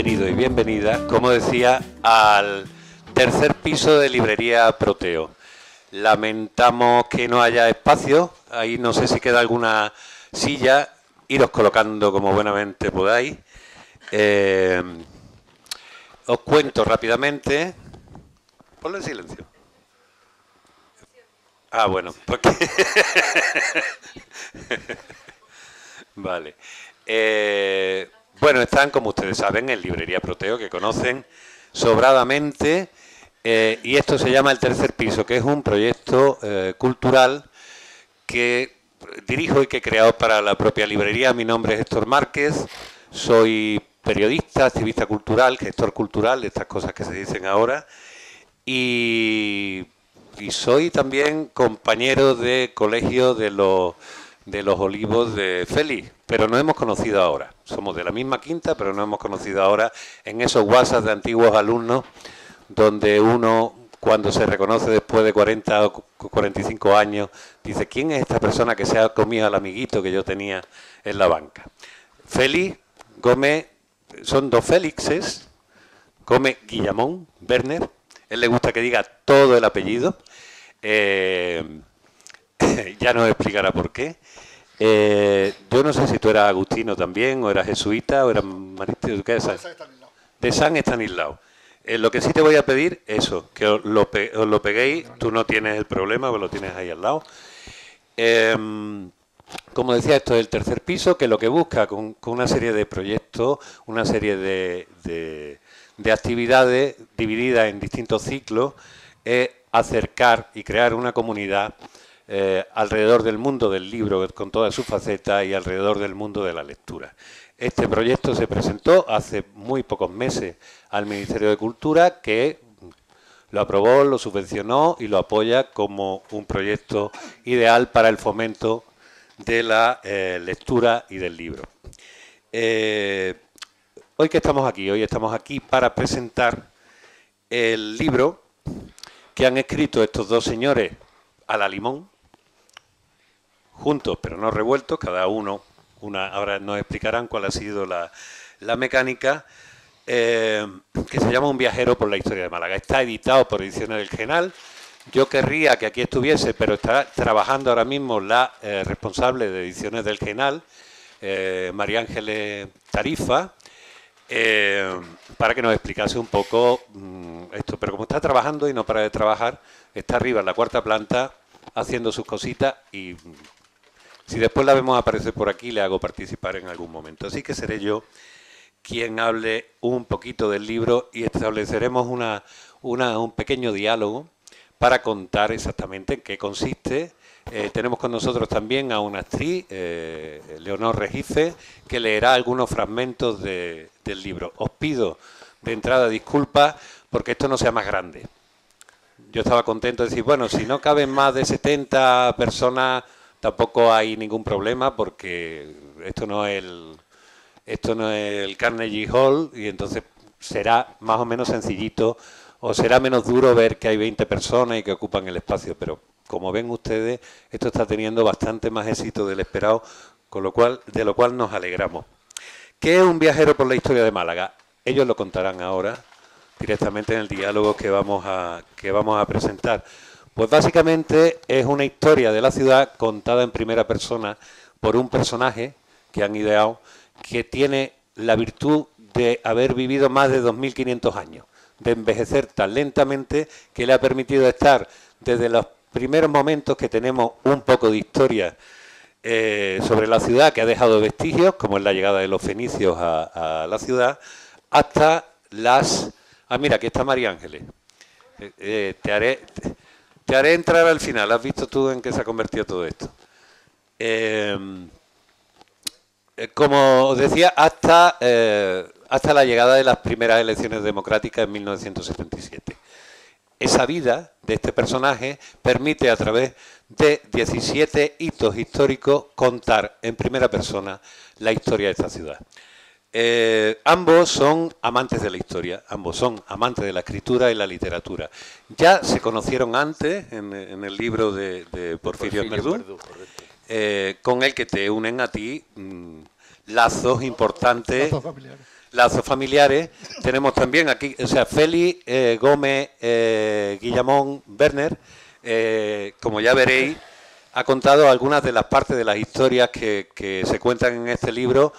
bienvenido y bienvenida, como decía, al tercer piso de Librería Proteo. Lamentamos que no haya espacio, ahí no sé si queda alguna silla, iros colocando como buenamente podáis. Os cuento rápidamente. Ponlo en silencio. Ah, bueno, porque... Vale. Bueno, están, como ustedes saben, en Librería Proteo, que conocen sobradamente, y esto se llama El Tercer Piso, que es un proyecto cultural que dirijo y que he creado para la propia librería. Mi nombre es Héctor Márquez, soy periodista, activista cultural, gestor cultural, estas cosas que se dicen ahora, y soy también compañero de colegio de los Olivos de Félix, pero nos hemos conocido ahora. Somos de la misma quinta, pero nos hemos conocido ahora en esos WhatsApp de antiguos alumnos, donde uno, cuando se reconoce después de 40 o 45 años, dice, ¿quién es esta persona que se ha comido al amiguito que yo tenía en la banca? Félix Gómez, son dos Félixes, Gómez Guillamón, Werner, él le gusta que diga todo el apellido, ya nos explicará por qué. Yo no sé si tú eras agustino también, o eras jesuita, o eras marista, ¿qué es? De San Estanislao. Lo que sí te voy a pedir, eso, que os lo peguéis, tú no tienes el problema, porque lo tienes ahí al lado. Como decía, esto es el tercer piso, que lo que busca con una serie de proyectos, una serie de actividades divididas en distintos ciclos, es acercar y crear una comunidad alrededor del mundo del libro, con todas sus facetas, y alrededor del mundo de la lectura. Este proyecto se presentó hace muy pocos meses al Ministerio de Cultura, que lo aprobó, lo subvencionó y lo apoya como un proyecto ideal para el fomento de la lectura y del libro. Hoy estamos aquí para presentar el libro que han escrito estos dos señores a la limón, juntos pero no revueltos, cada uno, ahora nos explicarán cuál ha sido la mecánica, que se llama Un viajero por la historia de Málaga. Está editado por Ediciones del Genal. Yo querría que aquí estuviese, pero está trabajando ahora mismo la responsable de Ediciones del Genal, María Ángeles Tarifa, para que nos explicase un poco esto. Pero como está trabajando y no para de trabajar, está arriba en la cuarta planta haciendo sus cositas, y si después la vemos aparecer por aquí, le hago participar en algún momento. Así que seré yo quien hable un poquito del libro y estableceremos un pequeño diálogo para contar exactamente en qué consiste. Tenemos con nosotros también a una actriz, Leonor Regife, que leerá algunos fragmentos del libro. Os pido de entrada disculpas porque esto no sea más grande. Yo estaba contento de decir, bueno, si no caben más de 70 personas, tampoco hay ningún problema, porque esto no es el Carnegie Hall, y entonces será más o menos sencillito, o será menos duro ver que hay 20 personas y que ocupan el espacio, pero como ven ustedes, esto está teniendo bastante más éxito del esperado, de lo cual nos alegramos. ¿Qué es Un viajero por la historia de Málaga? Ellos lo contarán ahora, directamente en el diálogo que vamos a presentar. Pues básicamente es una historia de la ciudad contada en primera persona por un personaje que han ideado, que tiene la virtud de haber vivido más de 2.500 años, de envejecer tan lentamente que le ha permitido estar desde los primeros momentos que tenemos un poco de historia sobre la ciudad, que ha dejado vestigios, como es la llegada de los fenicios a la ciudad, hasta las... Ah, mira, aquí está María Ángeles. Te haré entrar al final. ¿Has visto tú en qué se ha convertido todo esto? Como os decía, hasta la llegada de las primeras elecciones democráticas en 1977. Esa vida de este personaje permite, a través de 17 hitos históricos, contar en primera persona la historia de esta ciudad. Ambos son amantes de la historia, ambos son amantes de la escritura y la literatura. Ya se conocieron antes en el libro de Porfirio Verdú, con el que te unen a ti lazos importantes, lazos familiares. Tenemos también aquí, o sea, Félix Gómez Guillamón Werner, como ya veréis, ha contado algunas de las partes de las historias que se cuentan en este libro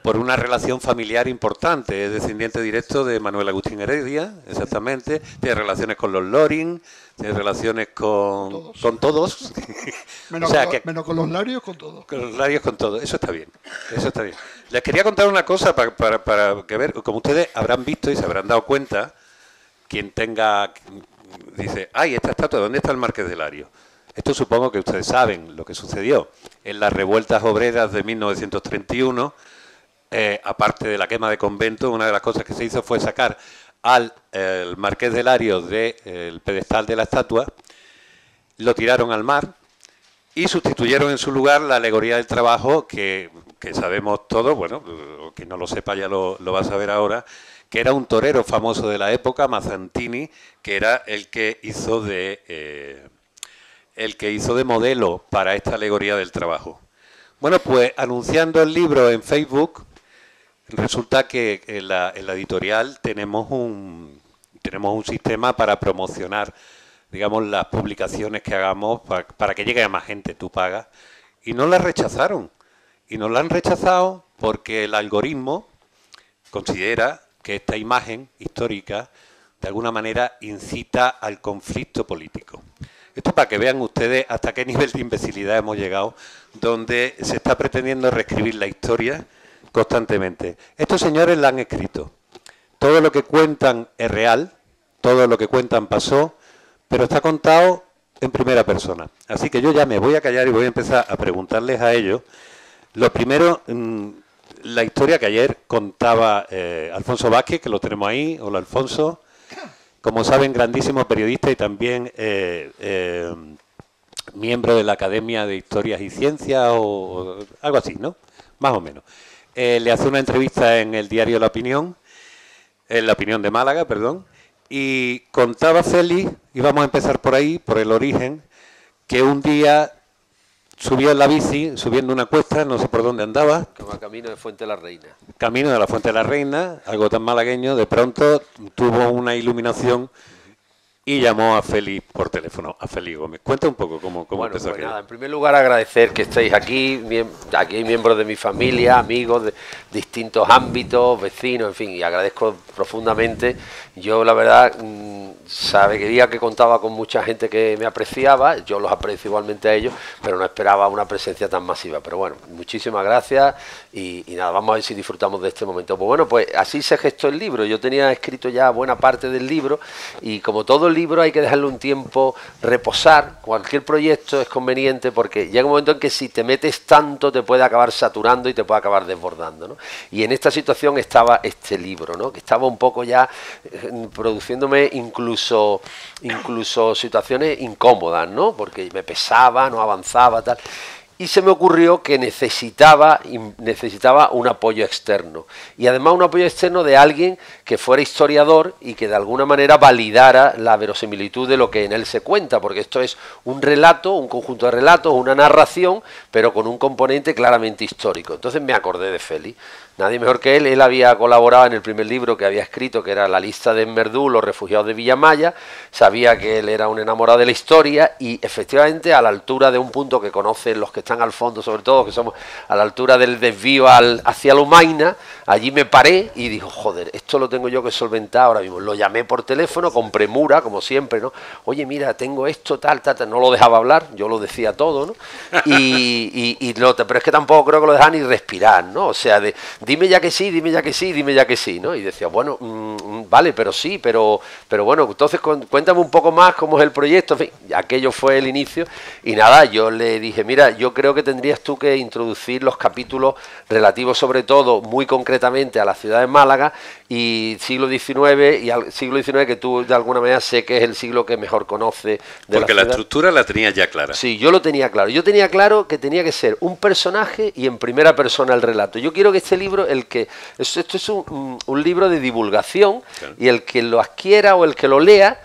por una relación familiar importante. Es descendiente directo de Manuel Agustín Heredia, exactamente. Tiene relaciones con los Loring, tiene relaciones con todos. Menos, o sea, menos con los Larios, con todos. Con los Larios, con todo. Eso está bien. Eso está bien. Les quería contar una cosa para que ver, como ustedes habrán visto y se habrán dado cuenta, quien tenga, dice, ay, esta estatua, ¿dónde está el Marqués de Lario? Esto supongo que ustedes saben lo que sucedió en las revueltas obreras de 1931. Aparte de la quema de convento, una de las cosas que se hizo fue sacar al Marqués de Lario del pedestal de la estatua, lo tiraron al mar y sustituyeron en su lugar la alegoría del trabajo, que sabemos todos, bueno, que no lo sepa ya lo va a saber ahora, que era un torero famoso de la época, Mazzantini, que era el que hizo de modelo para esta alegoría del trabajo. Bueno, pues anunciando el libro en Facebook, resulta que en la editorial tenemos un sistema para promocionar, digamos, las publicaciones que hagamos para que llegue a más gente. Tú pagas. Y no la rechazaron. Y nos la han rechazado porque el algoritmo considera que esta imagen histórica de alguna manera incita al conflicto político. Esto para que vean ustedes hasta qué nivel de imbecilidad hemos llegado, donde se está pretendiendo reescribir la historia constantemente. Estos señores la han escrito. Todo lo que cuentan es real, todo lo que cuentan pasó, pero está contado en primera persona. Así que yo ya me voy a callar y voy a empezar a preguntarles a ellos. Lo primero, la historia que ayer contaba Alfonso Vázquez, que lo tenemos ahí. Hola, Alfonso. Como saben, grandísimo periodista y también miembro de la Academia de Historias y Ciencias o algo así, ¿no? Más o menos. Le hace una entrevista en el diario La Opinión, en La Opinión de Málaga, perdón, y contaba Félix, y vamos a empezar por ahí, por el origen, que un día subió en la bici, subiendo una cuesta, no sé por dónde andaba. Como camino de Fuente de la Reina. Camino de la Fuente de la Reina, algo tan malagueño, de pronto tuvo una iluminación y llamó a Félix por teléfono, a Félix Gómez. Cuenta un poco cómo bueno, empezó pues aquello. nada, en primer lugar agradecer que estéis aquí, aquí hay miembros de mi familia, amigos de distintos ámbitos, vecinos, en fin, y agradezco profundamente. Yo la verdad, sabía que contaba con mucha gente que me apreciaba, yo los aprecio igualmente a ellos, pero no esperaba una presencia tan masiva. Pero bueno, muchísimas gracias y nada, vamos a ver si disfrutamos de este momento. Pues bueno, pues así se gestó el libro. Yo tenía escrito ya buena parte del libro y como todo el libro hay que dejarle un tiempo reposar. Cualquier proyecto es conveniente porque llega un momento en que si te metes tanto te puede acabar saturando y te puede acabar desbordando, ¿no? Y en esta situación estaba este libro, ¿no? Que estaba un poco ya produciéndome incluso situaciones incómodas, ¿no? Porque me pesaba, no avanzaba, tal. Y se me ocurrió que necesitaba un apoyo externo. Y además un apoyo externo de alguien que fuera historiador y que de alguna manera validara la verosimilitud de lo que en él se cuenta, porque esto es un relato, un conjunto de relatos, una narración, pero con un componente claramente histórico. Entonces me acordé de Félix. Nadie mejor que él había colaborado en el primer libro que había escrito, que era La lista de Enmerdú, los refugiados de Villamaya, sabía que él era un enamorado de la historia y efectivamente a la altura de un punto que conocen los que están al fondo, sobre todo, que somos a la altura del desvío hacia Lomaina, allí me paré y dijo, joder, esto lo tengo yo que solventar ahora mismo. Lo llamé por teléfono, con premura, como siempre, ¿no? Oye, mira, tengo esto, tal, no lo dejaba hablar, yo lo decía todo, ¿no? Pero es que tampoco creo que lo dejaba ni respirar, ¿no? O sea, dime ya que sí, dime ya que sí, dime ya que sí, ¿no? Y decía, bueno, vale, pero sí, pero bueno, entonces cuéntame un poco más cómo es el proyecto. En fin, aquello fue el inicio y nada, yo le dije, mira, yo creo que tendrías tú que introducir los capítulos relativos sobre todo, muy concretamente a la ciudad de Málaga y siglo XIX y al siglo XIX que tú de alguna manera sé que es el siglo que mejor conoce de porque la estructura la tenías ya clara. Sí, yo lo tenía claro. Yo tenía claro que tenía que ser un personaje y en primera persona el relato. Yo quiero que este libro, esto es un libro de divulgación, claro, y el que lo adquiera o el que lo lea,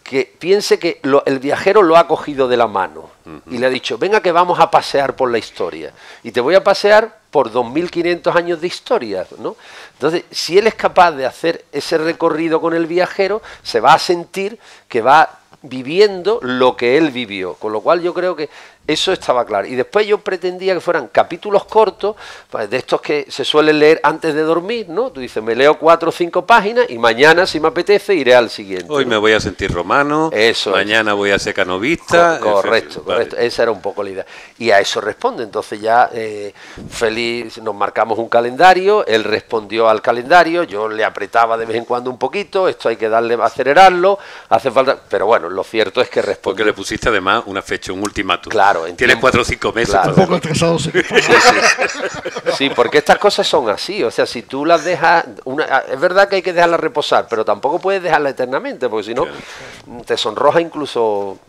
que piense que el viajero lo ha cogido de la mano y le ha dicho, venga que vamos a pasear por la historia. Y te voy a pasear por 2500 años de historia, ¿no? Entonces, si él es capaz de hacer ese recorrido con el viajero, se va a sentir que va viviendo lo que él vivió, con lo cual yo creo que eso estaba claro. Y después yo pretendía que fueran capítulos cortos, pues, de estos que se suelen leer antes de dormir, ¿no? Tú dices, me leo 4 o 5 páginas y mañana, si me apetece, iré al siguiente. Hoy ¿no? me voy a sentir romano, eso mañana voy a ser canovista. Correcto, correcto. Vale. Esa era un poco la idea. Y a eso responde. Entonces ya Félix, nos marcamos un calendario, él respondió al calendario, yo le apretaba de vez en cuando un poquito, esto hay que darle, acelerarlo, hace falta... Pero bueno, lo cierto es que respondió. Porque le pusiste además una fecha, un ultimátum. Claro. Tienes 4 o 5 meses. Claro. Un poco estresado, sí. Sí, porque estas cosas son así. O sea, si tú las dejas... es verdad que hay que dejarlas reposar, pero tampoco puedes dejarlas eternamente, porque si no, te sonroja incluso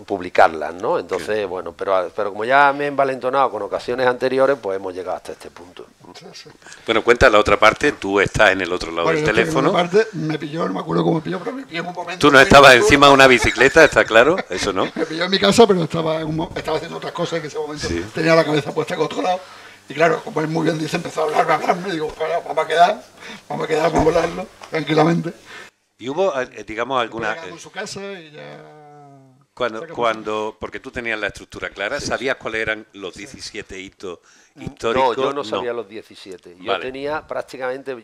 publicarlas, ¿no? Entonces, bueno, pero como ya me he envalentonado con ocasiones anteriores, pues hemos llegado hasta este punto. Bueno, cuenta la otra parte, tú estás en el otro lado del teléfono. La parte me pilló, no me acuerdo cómo me pilló, pero me pilló en un momento. Tú no estabas encima de una bicicleta, ¿está claro? Eso no. Me pilló en mi casa, pero estaba haciendo otras cosas en ese momento. Sí. Tenía la cabeza puesta en otro lado. Y claro, como él muy bien dice, empezó a hablarme, digo, vamos a quedar, vamos a hablarlo tranquilamente. ¿Y hubo, digamos, alguna... en su casa y ya... Porque tú tenías la estructura clara, ¿sabías cuáles eran los 17 hitos históricos? No, yo no sabía los 17. Yo tenía prácticamente,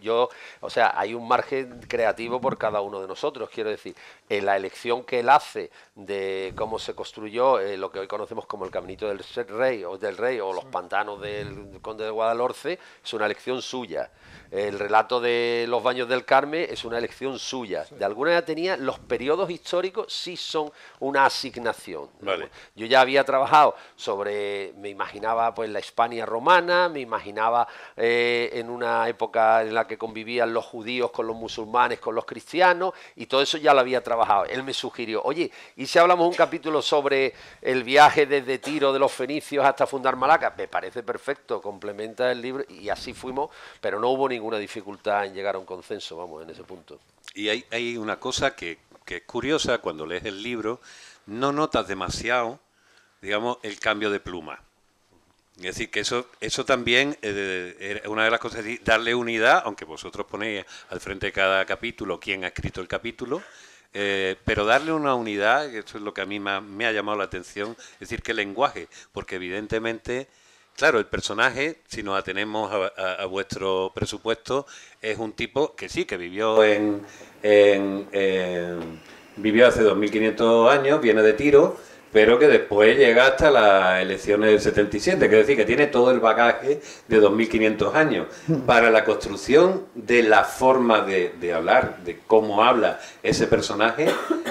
o sea, hay un margen creativo por cada uno de nosotros, quiero decir, en la elección que él hace de cómo se construyó lo que hoy conocemos como el Caminito del Rey o los pantanos del Conde de Guadalhorce, es una elección suya. El relato de los Baños del Carmen es una elección suya. De alguna manera tenía los periodos históricos, sí son una asignación. Vale. Yo ya había trabajado me imaginaba pues la Hispania romana, me imaginaba en una época en la que convivían los judíos con los musulmanes, con los cristianos, y todo eso ya lo había trabajado. Él me sugirió, oye, ¿y si hablamos un capítulo sobre el viaje desde Tiro de los fenicios hasta fundar Malaca? Me parece perfecto, complementa el libro, y así fuimos, pero no hubo ninguna dificultad en llegar a un consenso, vamos, en ese punto. Y hay una cosa que es curiosa, cuando lees el libro, no notas demasiado, digamos, el cambio de pluma. Es decir, que eso también era una de las cosas, darle unidad, aunque vosotros ponéis al frente de cada capítulo quién ha escrito el capítulo, pero darle una unidad, que eso es lo que a mí me ha llamado la atención, es decir, que el lenguaje, porque evidentemente... Claro, el personaje, si nos atenemos a vuestro presupuesto, es un tipo que sí, que vivió vivió hace 2500 años, viene de Tiro, pero que después llega hasta las elecciones del 77, que es decir, que tiene todo el bagaje de 2500 años. Para la construcción de la forma de hablar, de cómo habla ese personaje,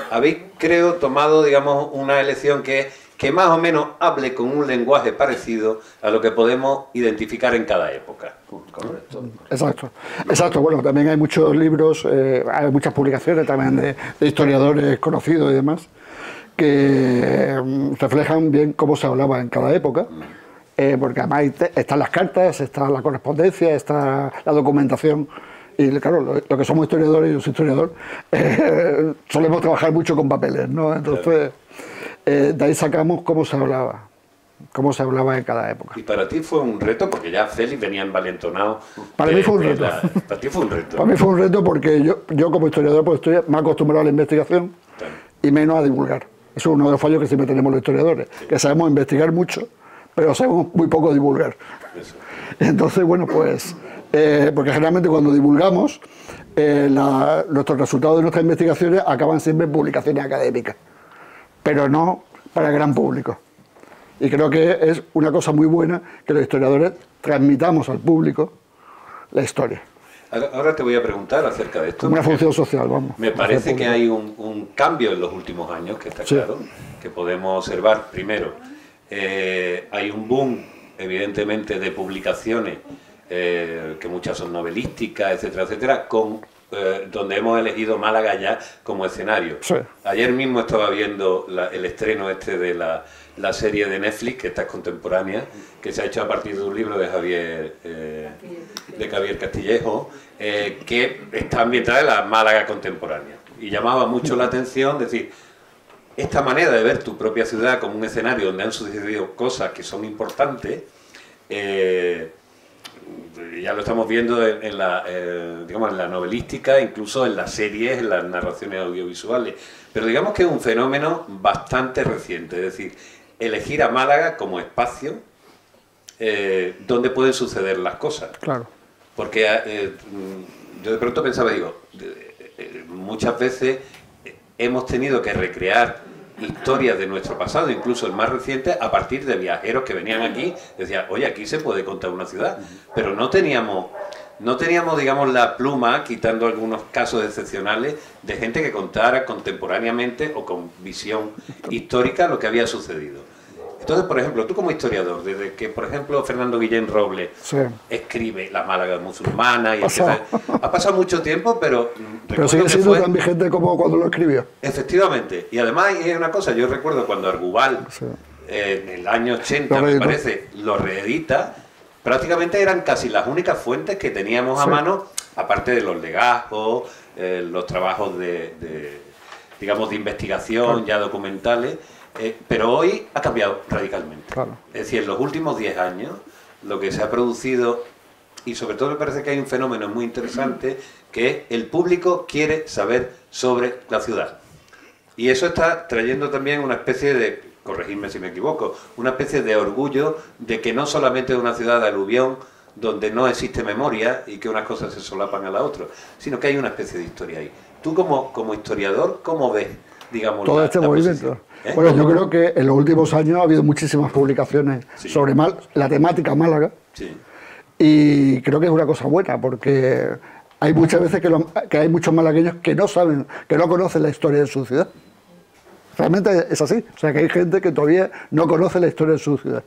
habéis, creo, tomado, digamos, una elección que más o menos hable con un lenguaje parecido a lo que podemos identificar en cada época. Correcto. Exacto. Bueno, también hay muchos libros, hay muchas publicaciones también de historiadores conocidos y demás, que reflejan bien cómo se hablaba en cada época, porque además están las cartas, está la correspondencia, está la documentación. Y claro, lo que somos historiadores, yo soy historiador, solemos trabajar mucho con papeles, ¿no? Entonces... de ahí sacamos cómo se hablaba en cada época. Y para ti fue un reto, porque ya Félix venía envalentonado. Para mí fue un reto. Para ti fue un reto. Para mí fue un reto porque yo como historiador pues estoy más acostumbrado a la investigación y menos a divulgar. Eso es uno de los fallos que siempre tenemos los historiadores, que sabemos investigar mucho, pero sabemos muy poco divulgar. Eso. Entonces, bueno, pues, porque generalmente cuando divulgamos, nuestros resultados de nuestras investigaciones acaban siempre en publicaciones académicas, pero no para el gran público. Y creo que es una cosa muy buena que los historiadores transmitamos al público la historia. Ahora te voy a preguntar acerca de esto. Una función social, vamos. Me parece que hay un cambio en los últimos años, que está claro, que podemos observar. Primero, hay un boom, evidentemente, de publicaciones, que muchas son novelísticas, etcétera, etcétera, donde hemos elegido Málaga ya como escenario. Sí. Ayer mismo estaba viendo el estreno de la serie de Netflix, que esta es contemporánea, que se ha hecho a partir de un libro de Javier Castillejo, que está ambientada en la Málaga contemporánea. Y llamaba mucho la atención decir, esta manera de ver tu propia ciudad como un escenario donde han sucedido cosas que son importantes, ya lo estamos viendo en la, digamos, en la novelística, incluso en las series, en las narraciones audiovisuales. Pero digamos que es un fenómeno bastante reciente, es decir, elegir a Málaga como espacio donde pueden suceder las cosas. Claro. Porque yo de pronto pensaba, digo, muchas veces hemos tenido que recrear historias de nuestro pasado, incluso el más reciente, a partir de viajeros que venían aquí, decían, oye, aquí se puede contar una ciudad, pero no teníamos, digamos, la pluma, quitando algunos casos excepcionales, de gente que contara contemporáneamente o con visión histórica lo que había sucedido. Entonces, por ejemplo, tú como historiador, desde que, por ejemplo, Fernando Guillén Robles escribe La Málaga musulmana, y ha pasado mucho tiempo, pero sigue siendo tan vigente como cuando lo escribió. Efectivamente. Y además hay una cosa, yo recuerdo cuando Arguval, en el año 80, me parece, lo reedita, prácticamente eran casi las únicas fuentes que teníamos a mano, aparte de los legajos, los trabajos digamos, de investigación, ya documentales. Pero hoy ha cambiado radicalmente. Claro. Es decir, en los últimos 10 años, lo que se ha producido, y sobre todo me parece que hay un fenómeno muy interesante, que es el público quiere saber sobre la ciudad. Y eso está trayendo también una especie de, corregidme si me equivoco, una especie de orgullo de que no solamente es una ciudad de aluvión donde no existe memoria y que unas cosas se solapan a la otra, sino que hay una especie de historia ahí. Tú como historiador, ¿cómo ves, digamos, todo este movimiento? Bueno, yo creo que en los últimos años ha habido muchísimas publicaciones sobre la temática Málaga, y creo que es una cosa buena, porque hay muchas veces que hay muchos malagueños que no saben, que no conocen la historia de su ciudad. Realmente es así, o sea que hay gente que todavía no conoce la historia de su ciudad.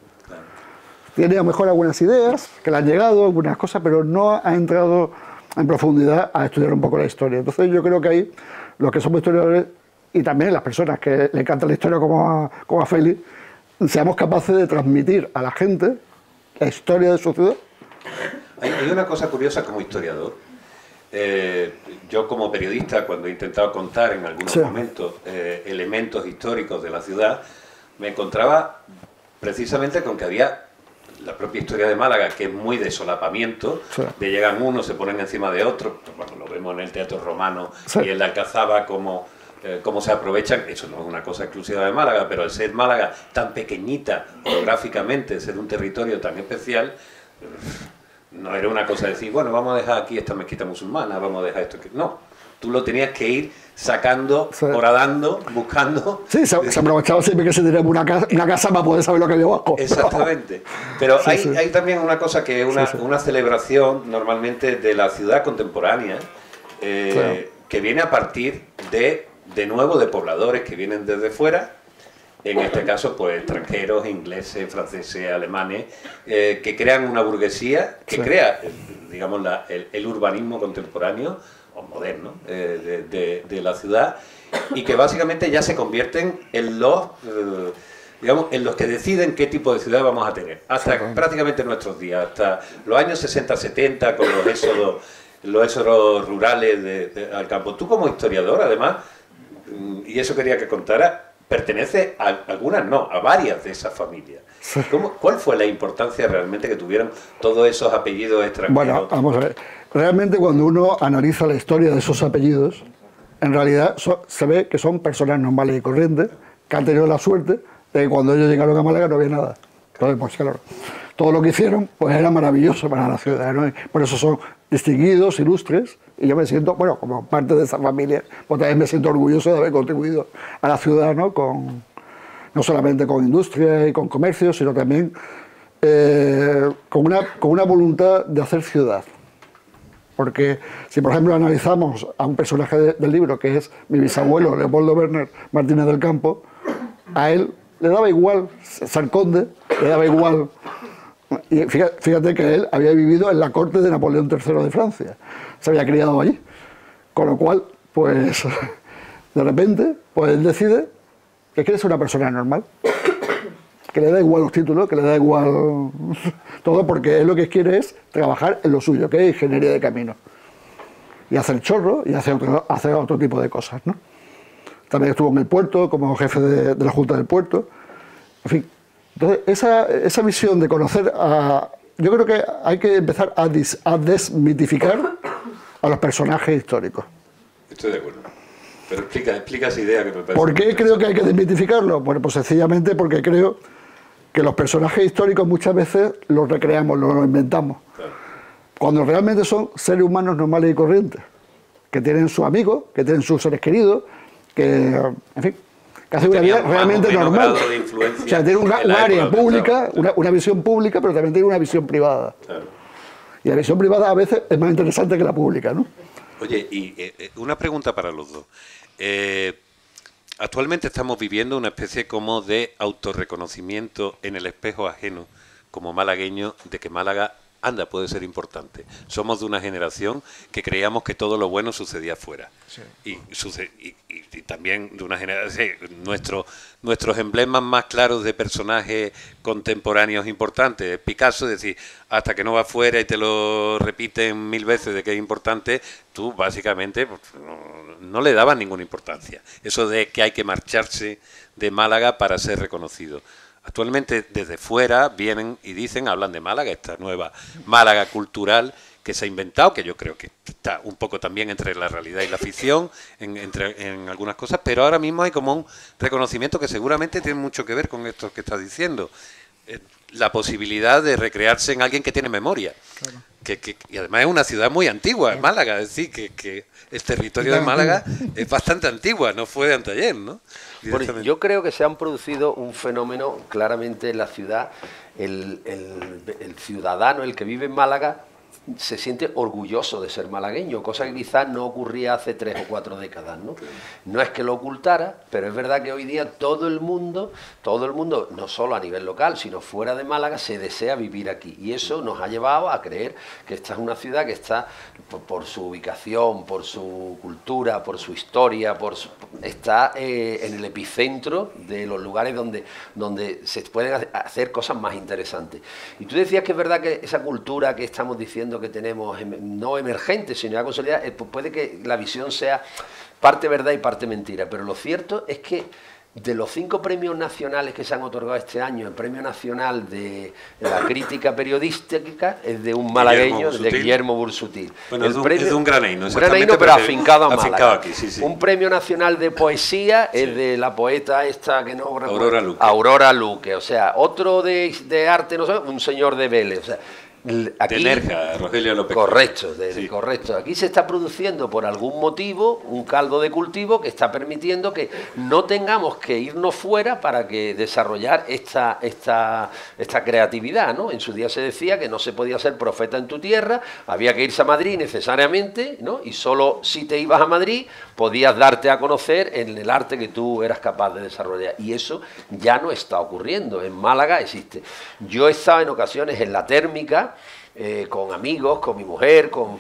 Tiene a lo mejor algunas ideas, que le han llegado, algunas cosas, pero no ha entrado en profundidad a estudiar un poco la historia. Entonces yo creo que ahí, los que somos historiadores, y también las personas que le encanta la historia como a Félix, seamos capaces de transmitir a la gente la historia de su ciudad. Hay una cosa curiosa como historiador. Yo como periodista, cuando he intentado contar en algunos momentos elementos históricos de la ciudad, me encontraba precisamente con que había la propia historia de Málaga, que es muy de solapamiento, de llegan unos, se ponen encima de otros, bueno, lo vemos en el Teatro Romano y en la Alcazaba, cómo se aprovechan. Eso no es una cosa exclusiva de Málaga, pero al ser Málaga tan pequeñita geográficamente, ser un territorio tan especial, no era una cosa de decir, bueno, vamos a dejar aquí esta mezquita musulmana, vamos a dejar esto. No, tú lo tenías que ir sacando, horadando, buscando. Sí, se aprovechaba siempre que se tenía una casa para poder saber lo que había abajo. Exactamente. Pero hay también una cosa que es una celebración normalmente de la ciudad contemporánea, que viene a partir de nuevo de pobladores que vienen desde fuera, en este caso pues extranjeros, ingleses, franceses, alemanes, que crean una burguesía que crea, digamos, el urbanismo contemporáneo o moderno de la ciudad, y que básicamente ya se convierten en los digamos, en los que deciden qué tipo de ciudad vamos a tener, hasta prácticamente nuestros días, hasta los años 60-70 con los éxodos rurales al campo. Tú como historiador, además, y eso quería que contara, pertenece a algunas, no, a varias de esas familias. ¿Cuál fue la importancia realmente que tuvieron todos esos apellidos extranjeros? Bueno, vamos a ver. Realmente cuando uno analiza la historia de esos apellidos, en realidad se ve que son personas normales y corrientes, que han tenido la suerte de que cuando ellos llegaron a Málaga no había nada. Entonces, pues claro, todo lo que hicieron pues era maravilloso para la ciudad, ¿no? Por eso son distinguidos, ilustres, y yo me siento, bueno, como parte de esa familia, pues también me siento orgulloso de haber contribuido a la ciudad, ¿no? No solamente con industria y con comercio, sino también con una voluntad de hacer ciudad. Porque si, por ejemplo, analizamos a un personaje del libro, que es mi bisabuelo, Leopoldo Werner Martínez del Campo, a él le daba igual ser conde, le daba igual. Y fíjate que él había vivido en la corte de Napoleón III de Francia, se había criado allí. Con lo cual, pues, de repente, pues él decide que quiere ser una persona normal, que le da igual los títulos, que le da igual todo, porque él lo que quiere es trabajar en lo suyo, que es ingeniería de caminos. Y hacer chorro y hacer otro tipo de cosas, ¿no? también estuvo en el puerto como jefe de la Junta del Puerto. En fin, entonces esa visión de conocer a... Yo creo que hay que empezar a desmitificar a los personajes históricos. Estoy de acuerdo. Pero explica esa idea que me parece... ¿Por qué creo que hay que desmitificarlo? Bueno, pues sencillamente porque creo que los personajes históricos muchas veces los recreamos, los inventamos. Claro. Cuando realmente son seres humanos normales y corrientes, que tienen sus amigos, que tienen sus seres queridos, que, en fin, que hacen una vida realmente normal. O sea, tienen un área pública, una visión pública, pero también tienen una visión privada. Claro. Y la visión privada a veces es más interesante que la pública, ¿no? Oye, y una pregunta para los dos. Actualmente estamos viviendo una especie como de autorreconocimiento en el espejo ajeno, como malagueño, de que Málaga, anda, puede ser importante. Somos de una generación que creíamos que todo lo bueno sucedía fuera. Sí. Y también de una generación... Nuestros emblemas más claros de personajes contemporáneos importantes. Picasso, es decir, hasta que no va afuera y te lo repiten 1000 veces de que es importante, tú básicamente pues, no le dabas ninguna importancia. Eso de que hay que marcharse de Málaga para ser reconocido. Actualmente desde fuera vienen y dicen, hablan de Málaga, esta nueva Málaga cultural que se ha inventado, que yo creo que está un poco también entre la realidad y la ficción, en algunas cosas, pero ahora mismo hay como un reconocimiento que seguramente tiene mucho que ver con esto que estás diciendo. La posibilidad de recrearse en alguien que tiene memoria. Claro. Y además es una ciudad muy antigua, Málaga, es decir, que el territorio de Málaga es bastante antigua, no fue de anteayer, ¿no? Bueno, yo creo que se han producido un fenómeno claramente en la ciudad. El ciudadano, el que vive en Málaga, se siente orgulloso de ser malagueño, cosa que quizás no ocurría hace 3 o 4 décadas, ¿no? No es que lo ocultara, pero es verdad que hoy día todo el mundo, no solo a nivel local, sino fuera de Málaga, se desea vivir aquí. Y eso nos ha llevado a creer que esta es una ciudad que está, por su ubicación, por su cultura, por su historia, está en el epicentro de los lugares donde se pueden hacer cosas más interesantes. Y tú decías que es verdad que esa cultura que estamos diciendo que tenemos, no emergente, sino ya consolidada, puede que la visión sea parte verdad y parte mentira, pero lo cierto es que de los 5 premios nacionales que se han otorgado este año, el Premio Nacional de la Crítica Periodística es de un malagueño, de Guillermo Bursutil. Bueno, es de un graneíno, pero afincado a Málaga. Aquí, sí. Un Premio Nacional de Poesía es de la poeta esta que no recuerdo. Aurora Luque. O sea, otro de arte, no sé, un señor de Vélez. O sea, aquí, de Nerja, Rogelio López. Correcto, correcto. Aquí se está produciendo por algún motivo un caldo de cultivo que está permitiendo que no tengamos que irnos fuera para que desarrollar esta creatividad, ¿no? En su día se decía que no se podía ser profeta en tu tierra, había que irse a Madrid necesariamente, ¿no? Y solo si te ibas a Madrid podías darte a conocer en el arte que tú eras capaz de desarrollar. Y eso ya no está ocurriendo. En Málaga existe. Yo he estado en ocasiones en la térmica, con amigos, con mi mujer, con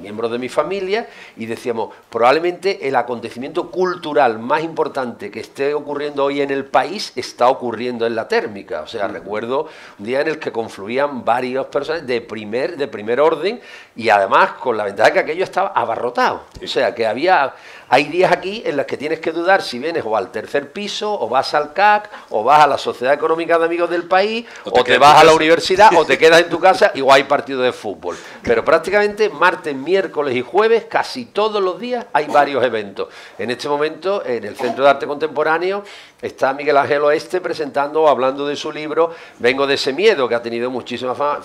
miembros de mi familia, y decíamos, probablemente el acontecimiento cultural más importante que esté ocurriendo hoy en el país está ocurriendo en la térmica. O sea, recuerdo un día en el que confluían varias personas de primer orden, y además con la ventaja que aquello estaba abarrotado. O sea, que hay días aquí en los que tienes que dudar si vienes o al tercer piso, o vas al CAC, o vas a la Sociedad Económica de Amigos del País, o te vas a la universidad, o te quedas en tu casa, y hay partido de fútbol. Pero prácticamente martes, miércoles y jueves, casi todos los días, hay varios eventos. En este momento, en el Centro de Arte Contemporáneo, está Miguel Ángel Oeste presentando o hablando de su libro Vengo de ese miedo, que ha tenido muchísima fama.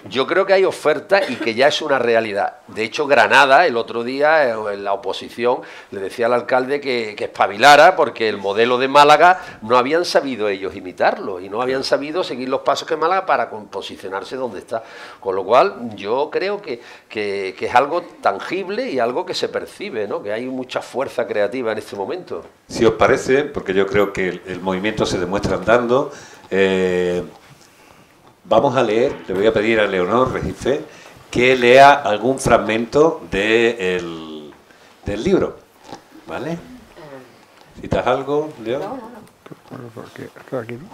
Yo creo que hay oferta y que ya es una realidad. De hecho, Granada, el otro día, en la oposición, le decía al alcalde que espabilara, porque el modelo de Málaga no habían sabido ellos imitarlo y no habían sabido seguir los pasos que Málaga para posicionarse donde está. Con lo cual, yo creo que es algo tangible y algo que se percibe, ¿no? Que hay mucha fuerza creativa en este momento. Si os parece, porque yo creo que el movimiento se demuestra andando, vamos a leer, le voy a pedir a Leonor Regifé que lea algún fragmento del libro, ¿vale? ¿Citas algo, Leo? No. Aquí, ¿no?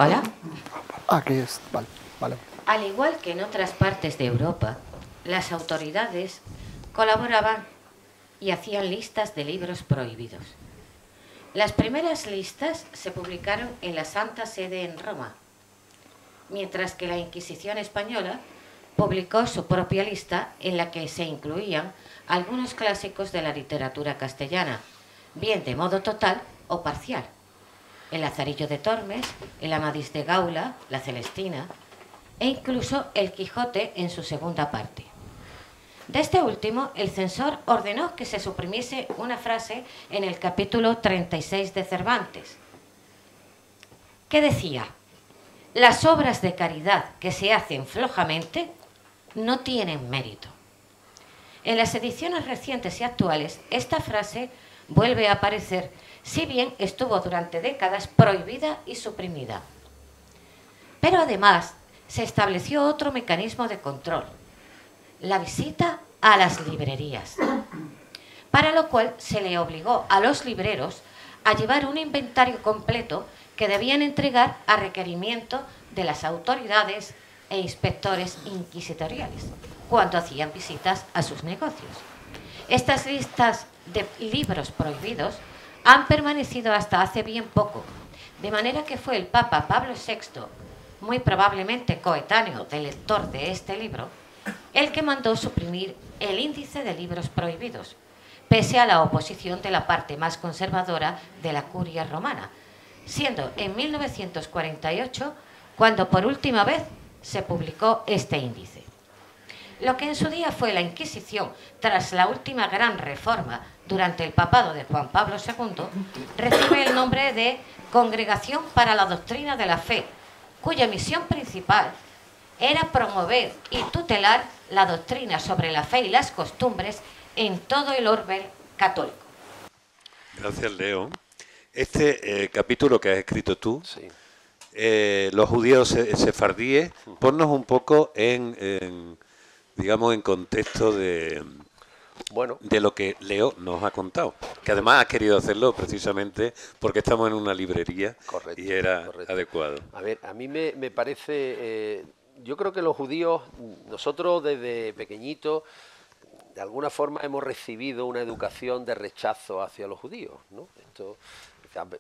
¿Hola? Aquí es, vale. Al igual que en otras partes de Europa, las autoridades colaboraban y hacían listas de libros prohibidos. Las primeras listas se publicaron en la Santa Sede en Roma, mientras que la Inquisición española publicó su propia lista en la que se incluían algunos clásicos de la literatura castellana, bien de modo total o parcial. El Lazarillo de Tormes, el Amadís de Gaula, la Celestina e incluso el Quijote en su segunda parte. De este último, el censor ordenó que se suprimiese una frase en el capítulo 36 de Cervantes, que decía: las obras de caridad que se hacen flojamente no tienen mérito. En las ediciones recientes y actuales, esta frase vuelve a aparecer, si bien estuvo durante décadas prohibida y suprimida. Pero además se estableció otro mecanismo de control: la visita a las librerías, para lo cual se le obligó a los libreros a llevar un inventario completo que debían entregar a requerimiento de las autoridades e inspectores inquisitoriales cuando hacían visitas a sus negocios. Estas listas de libros prohibidos han permanecido hasta hace bien poco, de manera que fue el Papa Pablo VI, muy probablemente coetáneo del lector de este libro, el que mandó suprimir el índice de libros prohibidos, pese a la oposición de la parte más conservadora de la curia romana, siendo en 1948 cuando por última vez se publicó este índice. Lo que en su día fue la Inquisición, tras la última gran reforma durante el papado de Juan Pablo II, recibe el nombre de Congregación para la Doctrina de la Fe, cuya misión principal era promover y tutelar la doctrina sobre la fe y las costumbres en todo el orbe católico. Gracias, Leo. Este capítulo que has escrito tú, Sí. Los judíos sefardíes, ponnos un poco digamos, en contexto Bueno, de lo que Leo nos ha contado, que además ha querido hacerlo precisamente porque estamos en una librería. Correcto, Y era correcto. adecuado. A ver, a mí me parece, yo creo que los judíos, nosotros desde pequeñitos, de alguna forma hemos recibido una educación de rechazo hacia los judíos, ¿no?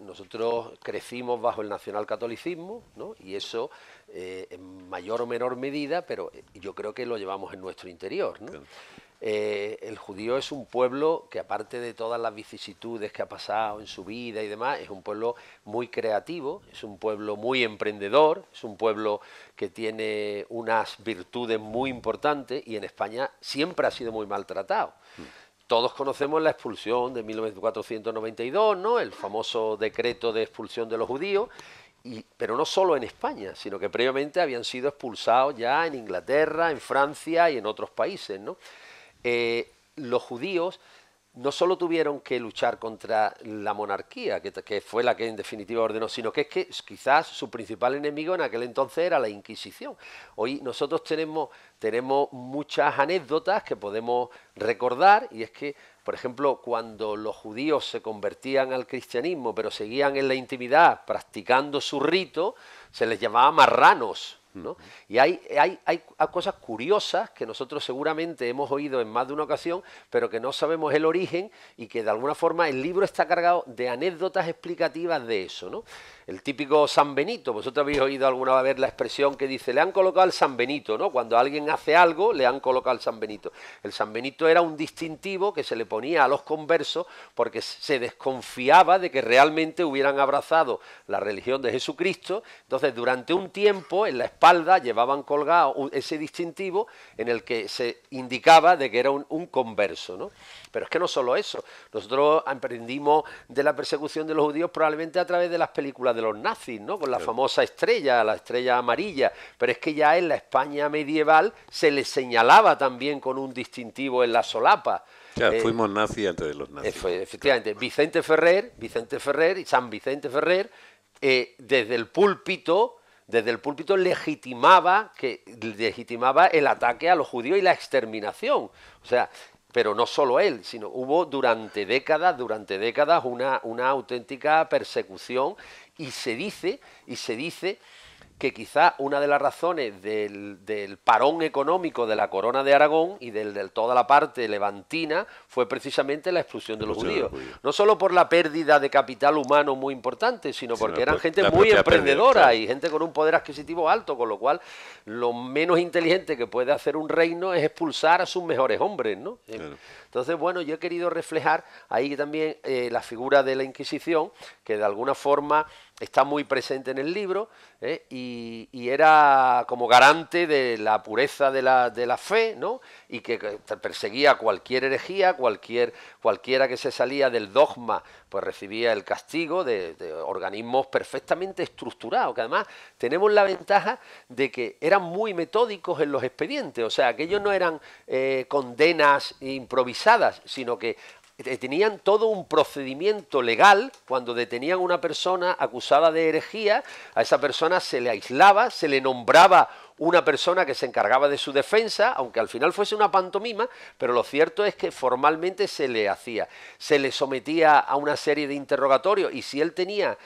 Nosotros crecimos bajo el nacionalcatolicismo, ¿no? Y eso en mayor o menor medida, pero yo creo que lo llevamos en nuestro interior, ¿no? Claro. El judío es un pueblo que, aparte de todas las vicisitudes que ha pasado en su vida y demás, es un pueblo muy creativo, es un pueblo muy emprendedor, es un pueblo que tiene unas virtudes muy importantes y en España siempre ha sido muy maltratado. Todos conocemos la expulsión de 1492, ¿no? El famoso decreto de expulsión de los judíos, pero no solo en España, sino que previamente habían sido expulsados ya en Inglaterra, en Francia y en otros países, ¿no? Los judíos no solo tuvieron que luchar contra la monarquía, que fue la que en definitiva ordenó, sino que es que quizás su principal enemigo en aquel entonces era la Inquisición. Hoy nosotros tenemos muchas anécdotas que podemos recordar, y es que, por ejemplo, cuando los judíos se convertían al cristianismo, pero seguían en la intimidad practicando su rito, se les llamaba marranos, ¿no? Y hay cosas curiosas que nosotros seguramente hemos oído en más de una ocasión, pero que no sabemos el origen y que de alguna forma el libro está cargado de anécdotas explicativas de eso, ¿no? El típico San Benito, vosotros habéis oído alguna vez la expresión que dice, le han colocado el San Benito, ¿no? Cuando alguien hace algo, le han colocado el San Benito. El San Benito era un distintivo que se le ponía a los conversos porque se desconfiaba de que realmente hubieran abrazado la religión de Jesucristo. Entonces, durante un tiempo, en la espalda llevaban colgado ese distintivo en el que se indicaba de que era un converso, ¿no? Pero es que no solo eso, nosotros aprendimos de la persecución de los judíos probablemente a través de las películas de los nazis, ¿no? Con la famosa estrella, la estrella amarilla, pero es que ya en la España medieval se les señalaba también con un distintivo en la solapa. Ya, fuimos nazis antes de los nazis. Efectivamente, Vicente Ferrer y San Vicente Ferrer, desde el púlpito legitimaba el ataque a los judíos y la exterminación. O sea, pero no solo él, sino hubo durante décadas una auténtica persecución y se dice que quizá una de las razones del parón económico de la Corona de Aragón y de toda la parte levantina fue precisamente la expulsión de los judíos. No solo por la pérdida de capital humano muy importante, sino porque eran gente muy emprendedora, claro, y gente con un poder adquisitivo alto, con lo cual lo menos inteligente que puede hacer un reino es expulsar a sus mejores hombres, ¿no? Claro. Entonces, bueno, yo he querido reflejar ahí también la figura de la Inquisición, que de alguna forma está muy presente en el libro, y era como garante de la pureza de la fe, ¿no? Y que perseguía cualquier herejía, cualquiera que se salía del dogma, pues recibía el castigo de organismos perfectamente estructurados, que además tenemos la ventaja de que eran muy metódicos en los expedientes, o sea, que ellos no eran condenas improvisadas, sino que tenían todo un procedimiento legal. Cuando detenían a una persona acusada de herejía, a esa persona se le aislaba, se le nombraba una persona que se encargaba de su defensa, aunque al final fuese una pantomima, pero lo cierto es que formalmente se le hacía. Se le sometía a una serie de interrogatorios y si él tenía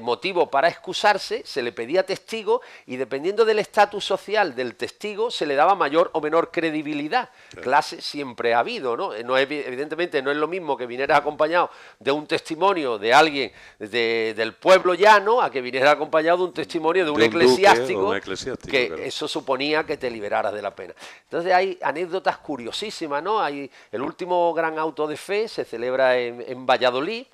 motivo para excusarse, se le pedía testigo y dependiendo del estatus social del testigo se le daba mayor o menor credibilidad. Claro. Clase siempre ha habido, ¿no? Evidentemente no es lo mismo que vinieras acompañado de un testimonio de alguien del pueblo llano a que vinieras acompañado de un testimonio de un eclesiástico, que claro, eso suponía que te liberaras de la pena. Entonces hay anécdotas curiosísimas, ¿no? Hay el último gran auto de fe se celebra en Valladolid,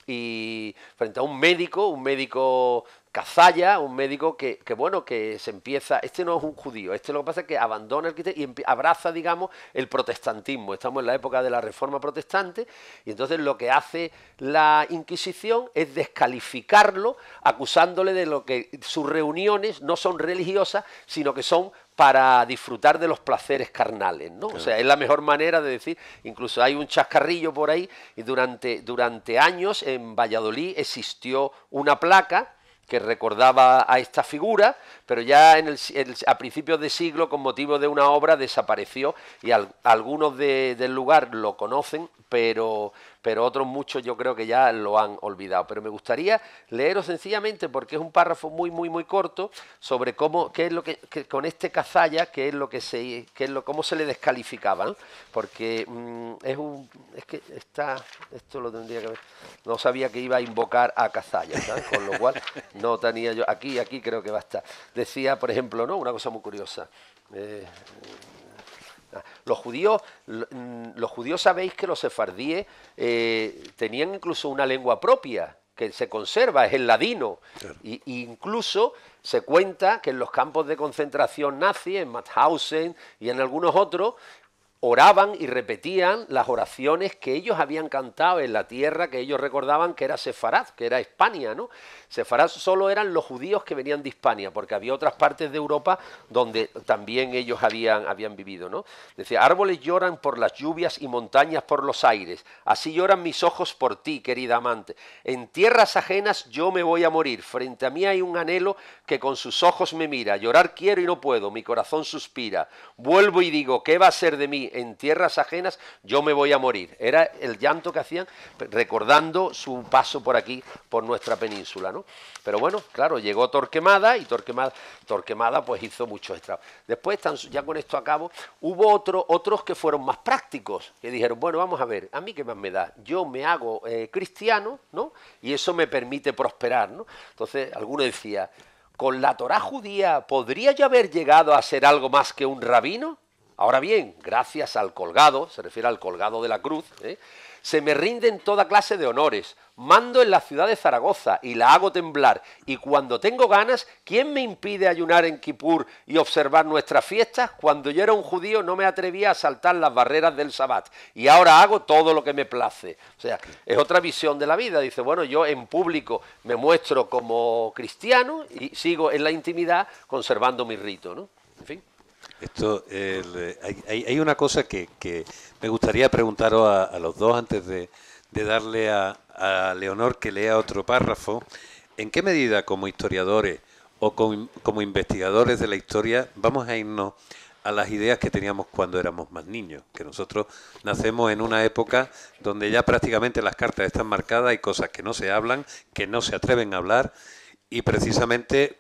y frente a un médico cazalla, un médico que se empieza, este no es un judío, este lo que pasa es que abandona el cristianismo y abraza, digamos, el protestantismo. Estamos en la época de la Reforma Protestante y entonces lo que hace la Inquisición es descalificarlo, acusándole de lo que sus reuniones no son religiosas, sino que son para disfrutar de los placeres carnales, ¿no? Claro. O sea, es la mejor manera de decir, incluso hay un chascarrillo por ahí, y durante años en Valladolid existió una placa que recordaba a esta figura, pero ya a principios de siglo, con motivo de una obra, desapareció y algunos del lugar lo conocen, pero otros muchos yo creo que ya lo han olvidado. Pero me gustaría leeros sencillamente, porque es un párrafo muy, muy, muy corto, sobre qué es lo que con este cazalla, cómo se le descalificaba, ¿no? Porque esto lo tendría que ver. No sabía que iba a invocar a cazalla, ¿sabes? Con lo cual no tenía yo, aquí creo que va a estar. Decía, por ejemplo, ¿no? Una cosa muy curiosa. Los judíos sabéis que los sefardíes tenían incluso una lengua propia que se conserva, es el ladino. Claro. Y incluso se cuenta que en los campos de concentración nazi, en Mauthausen y en algunos otros, oraban y repetían las oraciones que ellos habían cantado en la tierra que ellos recordaban que era Sefarad, que era Hispania, ¿no? Sefarad solo eran los judíos que venían de Hispania, porque había otras partes de Europa donde también ellos habían vivido, ¿no? Decía, árboles lloran por las lluvias y montañas por los aires, así lloran mis ojos por ti, querida amante. En tierras ajenas yo me voy a morir, frente a mí hay un anhelo que con sus ojos me mira, llorar quiero y no puedo, mi corazón suspira, vuelvo y digo, ¿qué va a ser de mí? En tierras ajenas yo me voy a morir. Era el llanto que hacían recordando su paso por aquí, por nuestra península, ¿no? Pero bueno, claro, llegó Torquemada y Torquemada pues hizo muchos estragos. Después, ya con esto acabo, hubo otros que fueron más prácticos, que dijeron, bueno, vamos a ver, ¿a mí qué más me da? Yo me hago cristiano, ¿no? Y eso me permite prosperar, ¿no? Entonces, alguno decía, ¿con la Torá judía podría yo haber llegado a ser algo más que un rabino? Ahora bien, gracias al colgado, se refiere al colgado de la cruz, se me rinden toda clase de honores. Mando en la ciudad de Zaragoza y la hago temblar. Y cuando tengo ganas, ¿quién me impide ayunar en Kipur y observar nuestras fiestas? Cuando yo era un judío no me atrevía a saltar las barreras del Sabbat. Y ahora hago todo lo que me place. O sea, es otra visión de la vida. Dice, bueno, yo en público me muestro como cristiano y sigo en la intimidad conservando mi rito, ¿no? En fin. Hay una cosa que me gustaría preguntaros a los dos antes de darle a Leonor que lea otro párrafo. ¿En qué medida como historiadores o como investigadores de la historia vamos a irnos a las ideas que teníamos cuando éramos más niños? Que nosotros nacemos en una época donde ya prácticamente las cartas están marcadas, hay cosas que no se hablan, que no se atreven a hablar y precisamente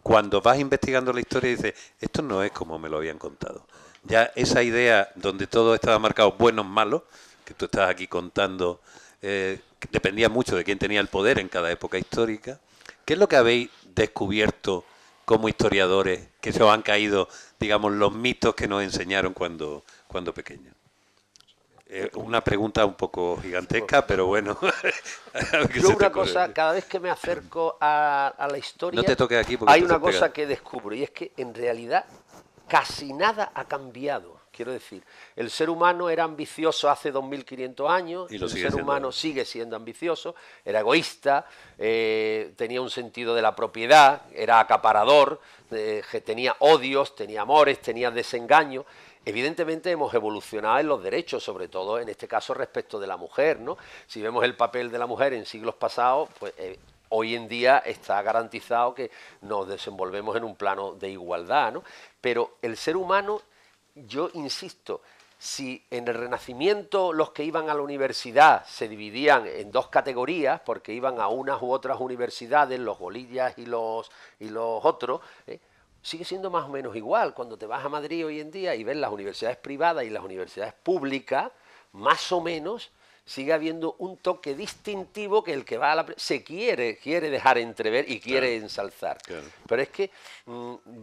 cuando vas investigando la historia dices, esto no es como me lo habían contado. Ya esa idea donde todo estaba marcado buenos, malos, que tú estás aquí contando, que dependía mucho de quién tenía el poder en cada época histórica. ¿Qué es lo que habéis descubierto como historiadores que se os han caído, digamos, los mitos que nos enseñaron cuando pequeños? Una pregunta un poco gigantesca, pero bueno. Yo una cosa, cada vez que me acerco a la historia, no te toques aquí porque hay una cosa que descubro, y es que en realidad casi nada ha cambiado. Quiero decir, el ser humano era ambicioso hace 2500 años, el ser humano sigue siendo ambicioso, era egoísta, tenía un sentido de la propiedad, era acaparador, tenía odios, tenía amores, tenía desengaños. Evidentemente hemos evolucionado en los derechos, sobre todo en este caso respecto de la mujer, ¿no? Si vemos el papel de la mujer en siglos pasados, pues hoy en día está garantizado que nos desenvolvemos en un plano de igualdad, ¿no? Pero el ser humano, yo insisto, si en el Renacimiento los que iban a la universidad se dividían en dos categorías, porque iban a unas u otras universidades, los golillas y los otros, sigue siendo más o menos igual. Cuando te vas a Madrid hoy en día y ves las universidades privadas y las universidades públicas, más o menos sigue habiendo un toque distintivo que el que va a la... se quiere dejar entrever y quiere ensalzar. Claro. Pero es que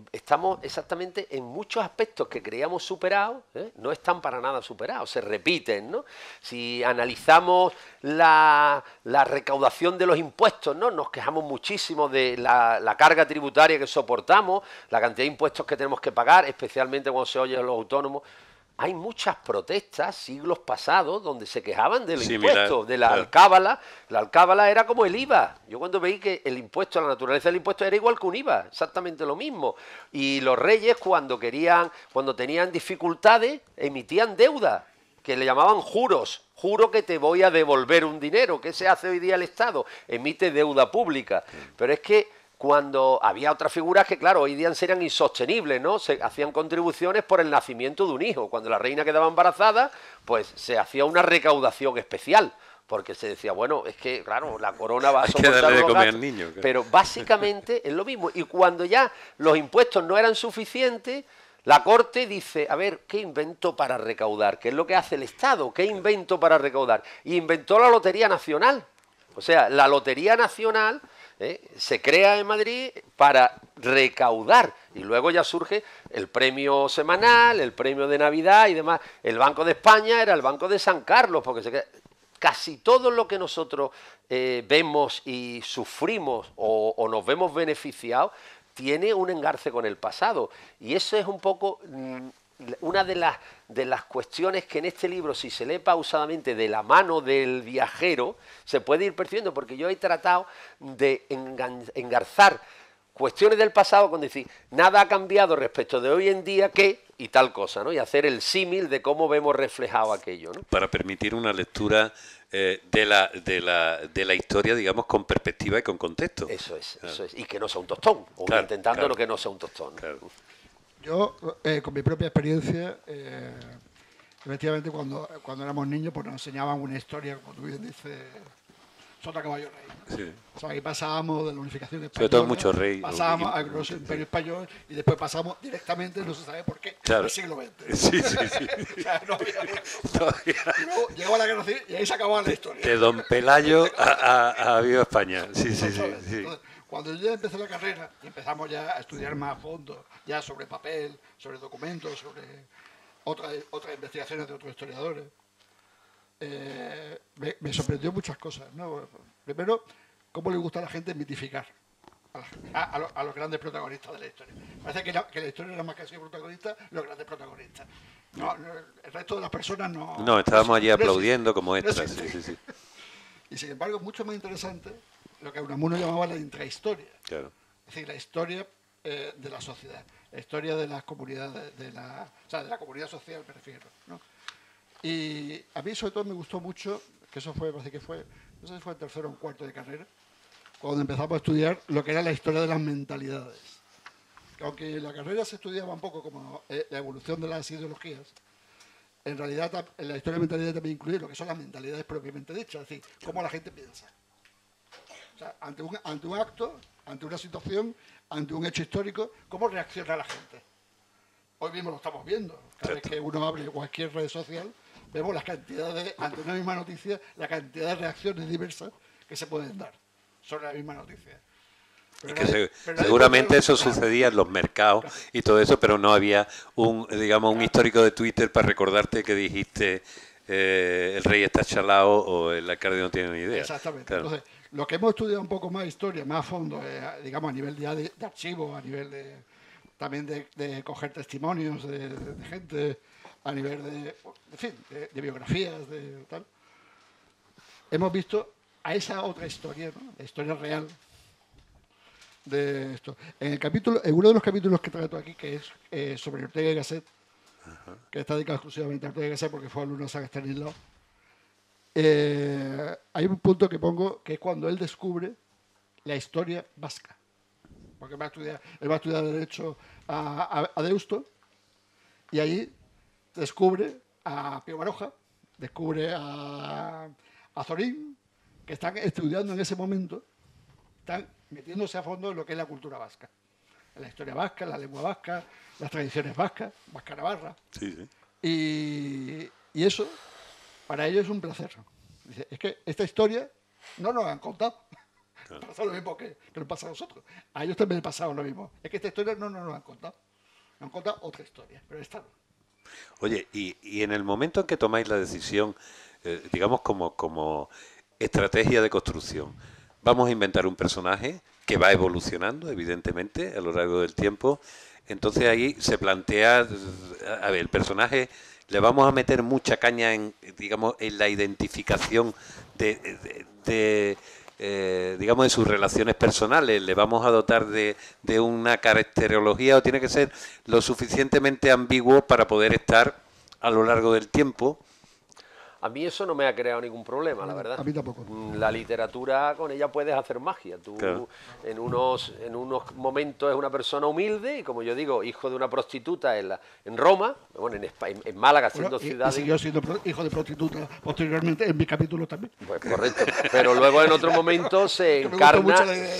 estamos exactamente en muchos aspectos que creíamos superados, no están para nada superados, se repiten, ¿no? Si analizamos la recaudación de los impuestos, ¿no? Nos quejamos muchísimo de la carga tributaria que soportamos, la cantidad de impuestos que tenemos que pagar, especialmente cuando se oye a los autónomos. Hay muchas protestas, siglos pasados, donde se quejaban de los impuestos, de la alcábala. La alcábala era como el IVA. Yo cuando veí que el impuesto, la naturaleza del impuesto era igual que un IVA, exactamente lo mismo. Y los reyes cuando tenían dificultades, emitían deuda, que le llamaban juros. Juro que te voy a devolver un dinero. ¿Qué se hace hoy día el Estado? Emite deuda pública. Pero es que cuando había otras figuras que, claro, hoy día serían insostenibles, ¿no? Se hacían contribuciones por el nacimiento de un hijo. Cuando la reina quedaba embarazada, pues se hacía una recaudación especial, porque se decía, bueno, es que, claro, la corona va a soportar los gastos, niño, claro. Pero básicamente es lo mismo. Y cuando ya los impuestos no eran suficientes, la corte dice, a ver, ¿qué invento para recaudar? ¿Qué es lo que hace el Estado? ¿Qué invento para recaudar? Y inventó la Lotería Nacional. O sea, la Lotería Nacional se crea en Madrid para recaudar y luego ya surge el premio semanal, el premio de Navidad y demás. El Banco de España era el Banco de San Carlos, porque casi todo lo que nosotros vemos y sufrimos o nos vemos beneficiados tiene un engarce con el pasado, y eso es un poco una de las cuestiones que en este libro, si se lee pausadamente de la mano del viajero, se puede ir percibiendo, porque yo he tratado de engarzar cuestiones del pasado con decir, nada ha cambiado respecto de hoy en día que, y tal cosa, ¿no? Y hacer el símil de cómo vemos reflejado aquello, ¿no? Para permitir una lectura de la historia, digamos, con perspectiva y con contexto. Eso es, y que no sea un tostón, o intentándolo que no sea un tostón. Claro. Yo, con mi propia experiencia, efectivamente cuando éramos niños pues nos enseñaban una historia, como tú bien dices, Sota Caballo Rey. Sí. O sea, ahí pasábamos de la unificación española, sobre todo mucho rey, pasábamos al grosso imperio español y después pasamos directamente, no se sabe por qué, al siglo XX. Sí. O sea, no había y luego llegó la guerra civil y ahí se acabó la historia. De Don Pelayo a Viva España. Sí. Entonces, cuando yo ya empecé la carrera y empezamos ya a estudiar más a fondo, ya sobre papel, sobre documentos, sobre otras investigaciones de otros historiadores, me sorprendió muchas cosas, ¿no? Primero, cómo le gusta a la gente mitificar a los grandes protagonistas de la historia. Parece que la historia era más que así protagonista, los grandes protagonistas. No, el resto de las personas no... No, estábamos allí aplaudiendo como extras. Sí. Y sin embargo, mucho más interesante lo que Unamuno llamaba la intrahistoria. Claro. Es decir, la historia de la sociedad, la historia de las comunidades, de la comunidad social, me refiero, ¿no? Y a mí sobre todo me gustó mucho, que eso fue, parece que fue, no sé si fue el tercero o un cuarto de carrera, cuando empezamos a estudiar lo que era la historia de las mentalidades. Que aunque en la carrera se estudiaba un poco como la evolución de las ideologías, en realidad en la historia de mentalidades también incluye lo que son las mentalidades propiamente dichas, es decir, cómo la gente piensa. O sea, ante un acto, ante una situación, ante un hecho histórico, ¿cómo reacciona la gente? Hoy mismo lo estamos viendo. Cada vez que uno abre cualquier red social, vemos las cantidades, ante una misma noticia, la cantidad de reacciones diversas que se pueden dar sobre la misma noticia. Y que seguramente eso sucedía en los mercados y todo eso, pero no había un histórico de Twitter para recordarte que dijiste el rey está chalao o el alcalde no tiene ni idea. Exactamente. Claro. Entonces, lo que hemos estudiado un poco más historia, más a fondo, digamos a nivel ya de archivo, a nivel también de coger testimonios de gente, a nivel de biografías, de tal, hemos visto a esa otra historia, ¿no? La historia real de esto. En uno de los capítulos que trato aquí, que es sobre Ortega y Gasset, que está dedicado exclusivamente a Ortega y Gasset porque fue alumno de San Estanislao, hay un punto que pongo que es cuando él descubre la historia vasca, porque él va a estudiar Derecho a Deusto, y ahí descubre a Pío Baroja, descubre a Zorín, que están estudiando en ese momento, están metiéndose a fondo en lo que es la cultura vasca, en la historia vasca, en la lengua vasca, las tradiciones vascas, vasca navarra. Sí, sí. Y eso, para ellos es un placer. Dice, es que esta historia no nos han contado. Claro. Pasa lo mismo que nos pasa a nosotros. A ellos también les pasaba lo mismo. Es que esta historia no nos la han contado. Nos han contado otra historia, pero esta no. Oye, y en el momento en que tomáis la decisión, digamos como estrategia de construcción, vamos a inventar un personaje que va evolucionando, evidentemente, a lo largo del tiempo. Entonces ahí se plantea, a ver, el personaje le vamos a meter mucha caña en la identificación de sus relaciones personales, le vamos a dotar de una caracterología, o tiene que ser lo suficientemente ambiguo para poder estar a lo largo del tiempo. A mí eso no me ha creado ningún problema, la verdad. A mí tampoco. La literatura, con ella puedes hacer magia. Tú, claro, en unos momentos es una persona humilde y, como yo digo, hijo de una prostituta en Roma, bueno, en Málaga, siendo ciudad... Y siguió siendo hijo de prostituta posteriormente en mi capítulo también. Pues correcto. Pero luego en otro momento se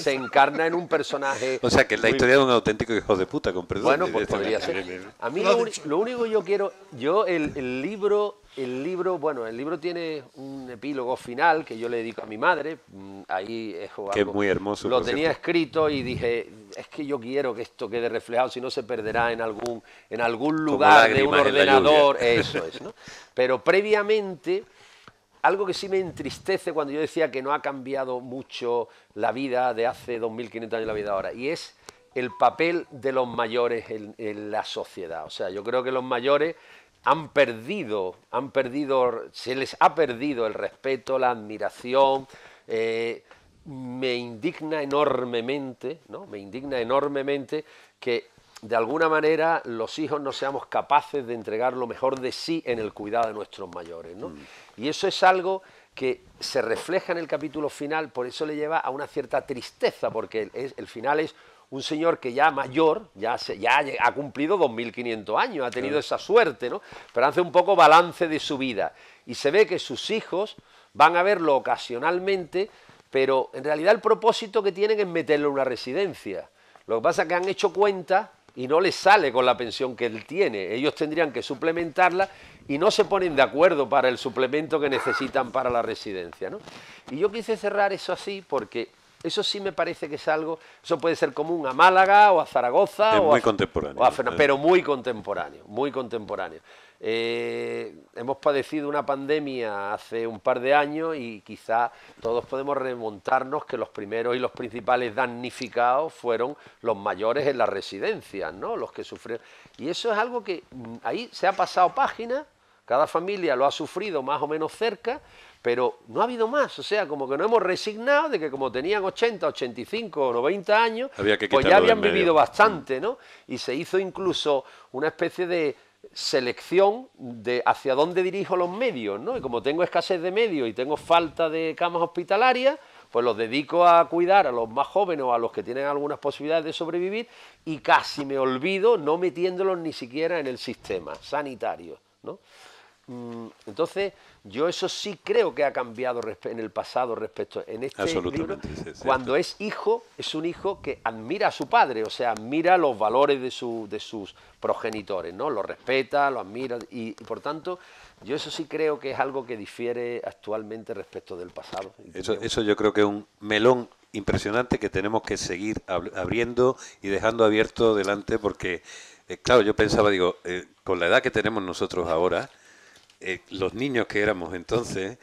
encarna en un personaje... O sea, que es la historia de un auténtico hijo de puta, con perdón. Bueno, pues podría ser. A mí lo único que yo quiero... El libro tiene un epílogo final que yo le dedico a mi madre. Ahí es algo, que es muy hermoso. Lo tenía escrito y dije, es que yo quiero que esto quede reflejado, si no se perderá en algún lugar de un ordenador. Eso es, ¿no? Pero previamente, algo que sí me entristece cuando yo decía que no ha cambiado mucho la vida de hace 2500 años la vida ahora, y es el papel de los mayores en la sociedad. O sea, yo creo que los mayores se les ha perdido el respeto, la admiración. Me indigna enormemente, ¿no? Me indigna enormemente que de alguna manera los hijos no seamos capaces de entregar lo mejor de sí en el cuidado de nuestros mayores, ¿no? Y eso es algo que se refleja en el capítulo final, por eso le lleva a una cierta tristeza, porque el final es un señor que ya mayor, ya ha cumplido 2500 años, ha tenido esa suerte, ¿no? Pero hace un poco balance de su vida y se ve que sus hijos van a verlo ocasionalmente, pero en realidad el propósito que tienen es meterlo en una residencia. Lo que pasa es que han hecho cuenta y no les sale con la pensión que él tiene. Ellos tendrían que suplementarla y no se ponen de acuerdo para el suplemento que necesitan para la residencia, ¿no? Y yo quise cerrar eso así porque... eso sí me parece que es algo, eso puede ser común a Málaga o a Zaragoza. Es muy contemporáneo. Pero muy contemporáneo, muy contemporáneo. Hemos padecido una pandemia hace un par de años y quizá todos podemos remontarnos que los primeros y los principales damnificados fueron los mayores en las residencias, ¿no? Los que sufrieron. Y eso es algo que ahí se ha pasado página, cada familia lo ha sufrido más o menos cerca, pero no ha habido más, o sea, como que nos hemos resignado de que como tenían 80, 85 o 90 años, pues ya habían vivido bastante, ¿no? Y se hizo incluso una especie de selección de hacia dónde dirijo los medios, ¿no? Y como tengo escasez de medios y tengo falta de camas hospitalarias, pues los dedico a cuidar a los más jóvenes o a los que tienen algunas posibilidades de sobrevivir y casi me olvido no metiéndolos ni siquiera en el sistema sanitario, ¿no? Entonces, yo eso sí creo que ha cambiado en el pasado respecto en este libro. Sí, cuando es hijo, es un hijo que admira a su padre, o sea, admira los valores de sus progenitores, ¿no? Lo respeta, lo admira y por tanto, yo eso sí creo que es algo que difiere actualmente respecto del pasado. Eso yo creo que es un melón impresionante que tenemos que seguir abriendo y dejando abierto delante porque, claro, yo pensaba, digo, con la edad que tenemos nosotros ahora, los niños que éramos entonces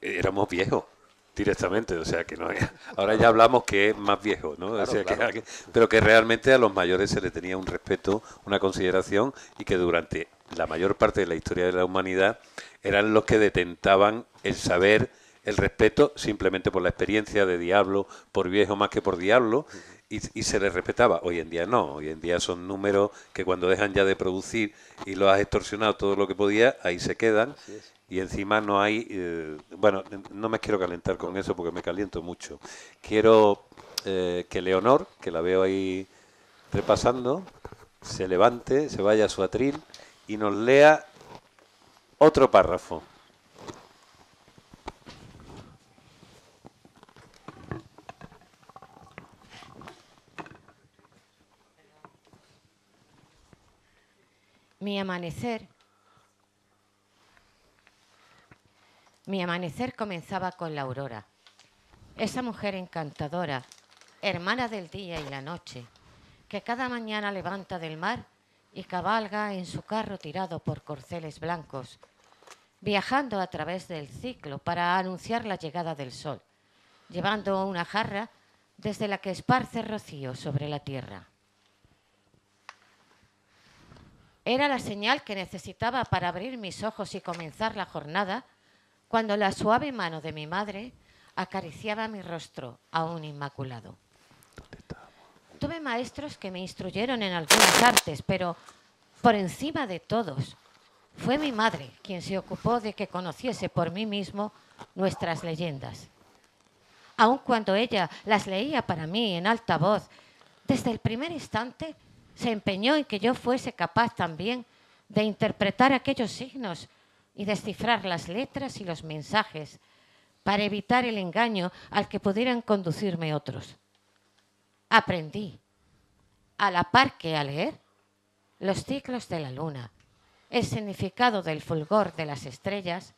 éramos viejos directamente, o sea que no, ahora ya hablamos que es más viejo, ¿no? Claro, o sea, claro. pero que realmente a los mayores se le tenía un respeto, una consideración y que durante la mayor parte de la historia de la humanidad eran los que detentaban el saber, el respeto, simplemente por la experiencia de diablo, por viejo más que por diablo, y se les respetaba. Hoy en día no, hoy en día son números que cuando dejan ya de producir y lo has extorsionado todo lo que podía, ahí se quedan. Y encima no hay... bueno, no me quiero calentar con eso porque me caliento mucho. Quiero que Leonor, que la veo ahí repasando, se levante, se vaya a su atril y nos lea otro párrafo. Mi amanecer comenzaba con la aurora. Esa mujer encantadora, hermana del día y la noche, que cada mañana levanta del mar y cabalga en su carro tirado por corceles blancos, viajando a través del ciclo para anunciar la llegada del sol, llevando una jarra desde la que esparce rocío sobre la tierra. Era la señal que necesitaba para abrir mis ojos y comenzar la jornada, cuando la suave mano de mi madre acariciaba mi rostro aún inmaculado. Tuve maestros que me instruyeron en algunas artes, pero por encima de todos, fue mi madre quien se ocupó de que conociese por mí mismo nuestras leyendas. Aun cuando ella las leía para mí en alta voz, desde el primer instante se empeñó en que yo fuese capaz también de interpretar aquellos signos y descifrar las letras y los mensajes para evitar el engaño al que pudieran conducirme otros. Aprendí, a la par que a leer, los ciclos de la luna, el significado del fulgor de las estrellas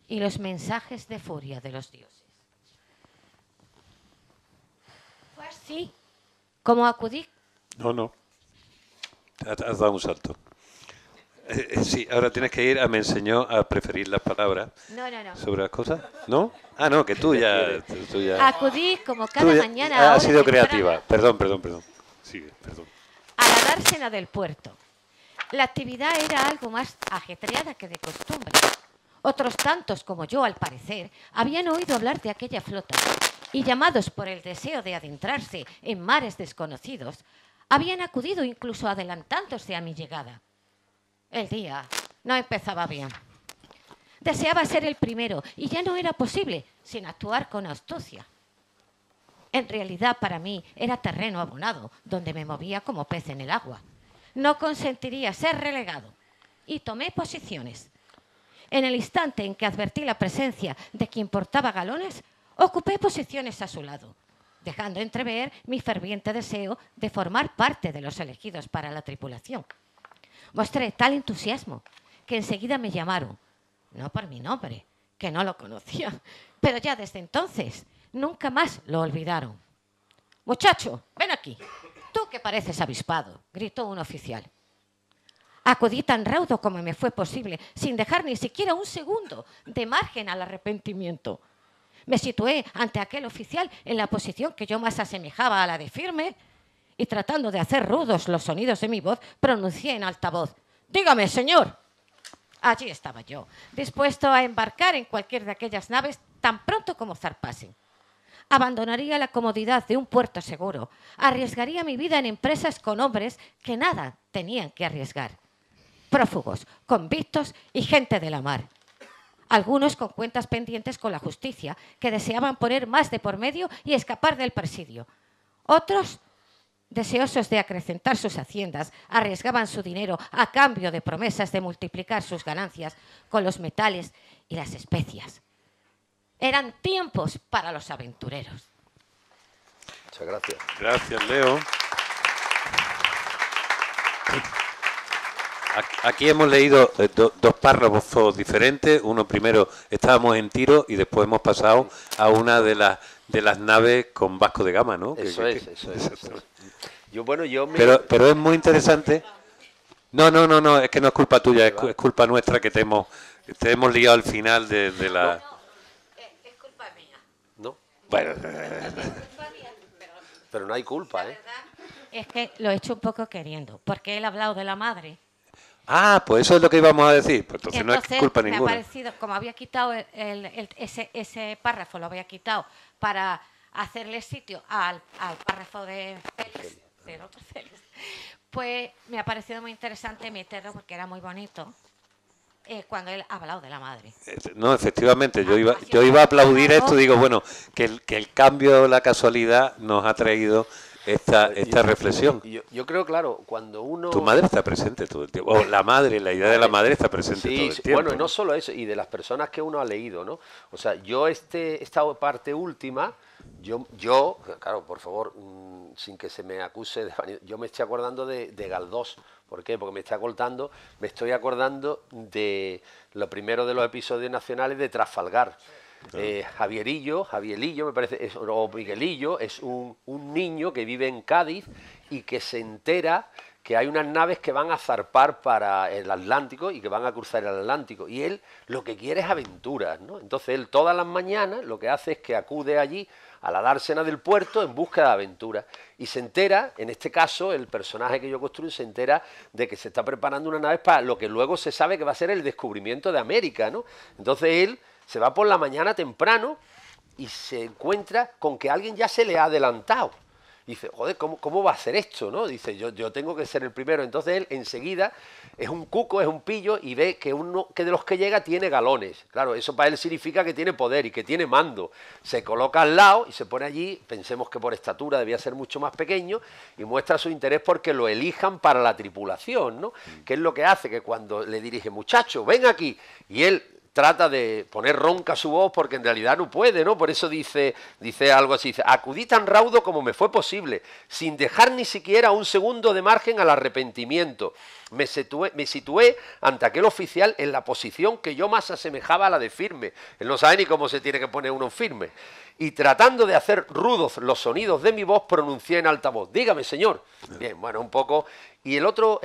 y los mensajes de furia de los dioses. Fue así como acudí. No. Has dado un salto. Sí, ahora tienes que ir a me enseñó a preferir las palabras No. sobre las cosas. ¿No? Ah, no, que tú ya... Acudí como cada mañana. Has sido creativa. Perdón. Sigue, perdón. A la dársena del puerto. La actividad era algo más ajetreada que de costumbre. Otros tantos como yo, al parecer, habían oído hablar de aquella flota y, llamados por el deseo de adentrarse en mares desconocidos, habían acudido incluso adelantándose a mi llegada. El día no empezaba bien. Deseaba ser el primero y ya no era posible sin actuar con astucia. En realidad, para mí, era terreno abonado, donde me movía como pez en el agua. No consentiría ser relegado y tomé posiciones. En el instante en que advertí la presencia de quien portaba galones, ocupé posiciones a su lado, dejando entrever mi ferviente deseo de formar parte de los elegidos para la tripulación. Mostré tal entusiasmo que enseguida me llamaron, no por mi nombre, que no lo conocía, pero ya desde entonces nunca más lo olvidaron. «Muchacho, ven aquí, tú que pareces avispado», gritó un oficial. Acudí tan raudo como me fue posible, sin dejar ni siquiera un segundo de margen al arrepentimiento. Me situé ante aquel oficial en la posición que yo más asemejaba a la de firme y, tratando de hacer rudos los sonidos de mi voz, pronuncié en alta voz: «Dígame, señor». Allí estaba yo, dispuesto a embarcar en cualquier de aquellas naves tan pronto como zarpasen. Abandonaría la comodidad de un puerto seguro, arriesgaría mi vida en empresas con hombres que nada tenían que arriesgar. Prófugos, convictos y gente de la mar. Algunos con cuentas pendientes con la justicia, que deseaban poner más de por medio y escapar del presidio. Otros deseosos de acrecentar sus haciendas, arriesgaban su dinero a cambio de promesas de multiplicar sus ganancias con los metales y las especias. Eran tiempos para los aventureros. Muchas gracias. Gracias, Leo. Aquí hemos leído dos párrafos diferentes. Uno primero estábamos en Tiro y después hemos pasado a una de las naves con Vasco de Gama, ¿no? Eso es. Pero es muy interesante. No, es que no es culpa tuya, es culpa nuestra que te hemos liado al final de la... No, es culpa mía. No. Bueno, Es culpa mía, pero no hay culpa, la verdad es que lo he hecho un poco queriendo, porque él ha hablado de la madre. pues eso es lo que íbamos a decir. Pues entonces no es culpa me ninguna. ha parecido, como había quitado ese párrafo, lo había quitado para hacerle sitio al párrafo de Félix, del otro Félix, pues me ha parecido muy interesante meterlo porque era muy bonito cuando él ha hablado de la madre. No, efectivamente, yo iba a aplaudir esto, digo, bueno, que el cambio, la casualidad nos ha traído esta reflexión. Yo creo, claro, cuando uno... Tu madre está presente todo el tiempo, o la idea de la madre está presente todo el tiempo. Bueno, y no solo eso, y de las personas que uno ha leído, ¿no? O sea, yo esta parte última, yo claro, por favor, sin que se me acuse de vanidad, yo me estoy acordando de Galdós. ¿Por qué? Porque me estoy acordando de lo primero de los episodios nacionales de Trafalgar. Javierillo, me parece, o Miguelillo, es un niño que vive en Cádiz y que se entera que hay unas naves que van a zarpar para el Atlántico y que van a cruzar el Atlántico. Y él lo que quiere es aventuras, ¿no? Entonces él todas las mañanas lo que hace es que acude allí a la dársena del puerto en busca de aventuras. Y se entera, en este caso, el personaje que yo construyo se entera de que se está preparando una nave para lo que luego se sabe que va a ser el descubrimiento de América, ¿no? Entonces él se va por la mañana temprano y se encuentra con que alguien ya se le ha adelantado. Y dice, joder, ¿cómo va a hacer esto, no? Dice, yo tengo que ser el primero. Entonces él enseguida es un cuco, es un pillo y ve que uno que de los que llega tiene galones. Claro, eso para él significa que tiene poder y que tiene mando. Se coloca al lado y se pone allí, pensemos que por estatura debía ser mucho más pequeño, y muestra su interés porque lo elijan para la tripulación, ¿no? Que es lo que hace que cuando le dirige, muchacho, ven aquí, y él trata de poner ronca su voz porque en realidad no puede, ¿no? Por eso dice algo así, dice, acudí tan raudo como me fue posible, sin dejar ni siquiera un segundo de margen al arrepentimiento. Me situé ante aquel oficial en la posición que yo más asemejaba a la de firme. Él no sabe ni cómo se tiene que poner uno firme. Y tratando de hacer rudos los sonidos de mi voz, pronuncié en alta voz, dígame, señor. Bien, bueno, un poco. Y el otro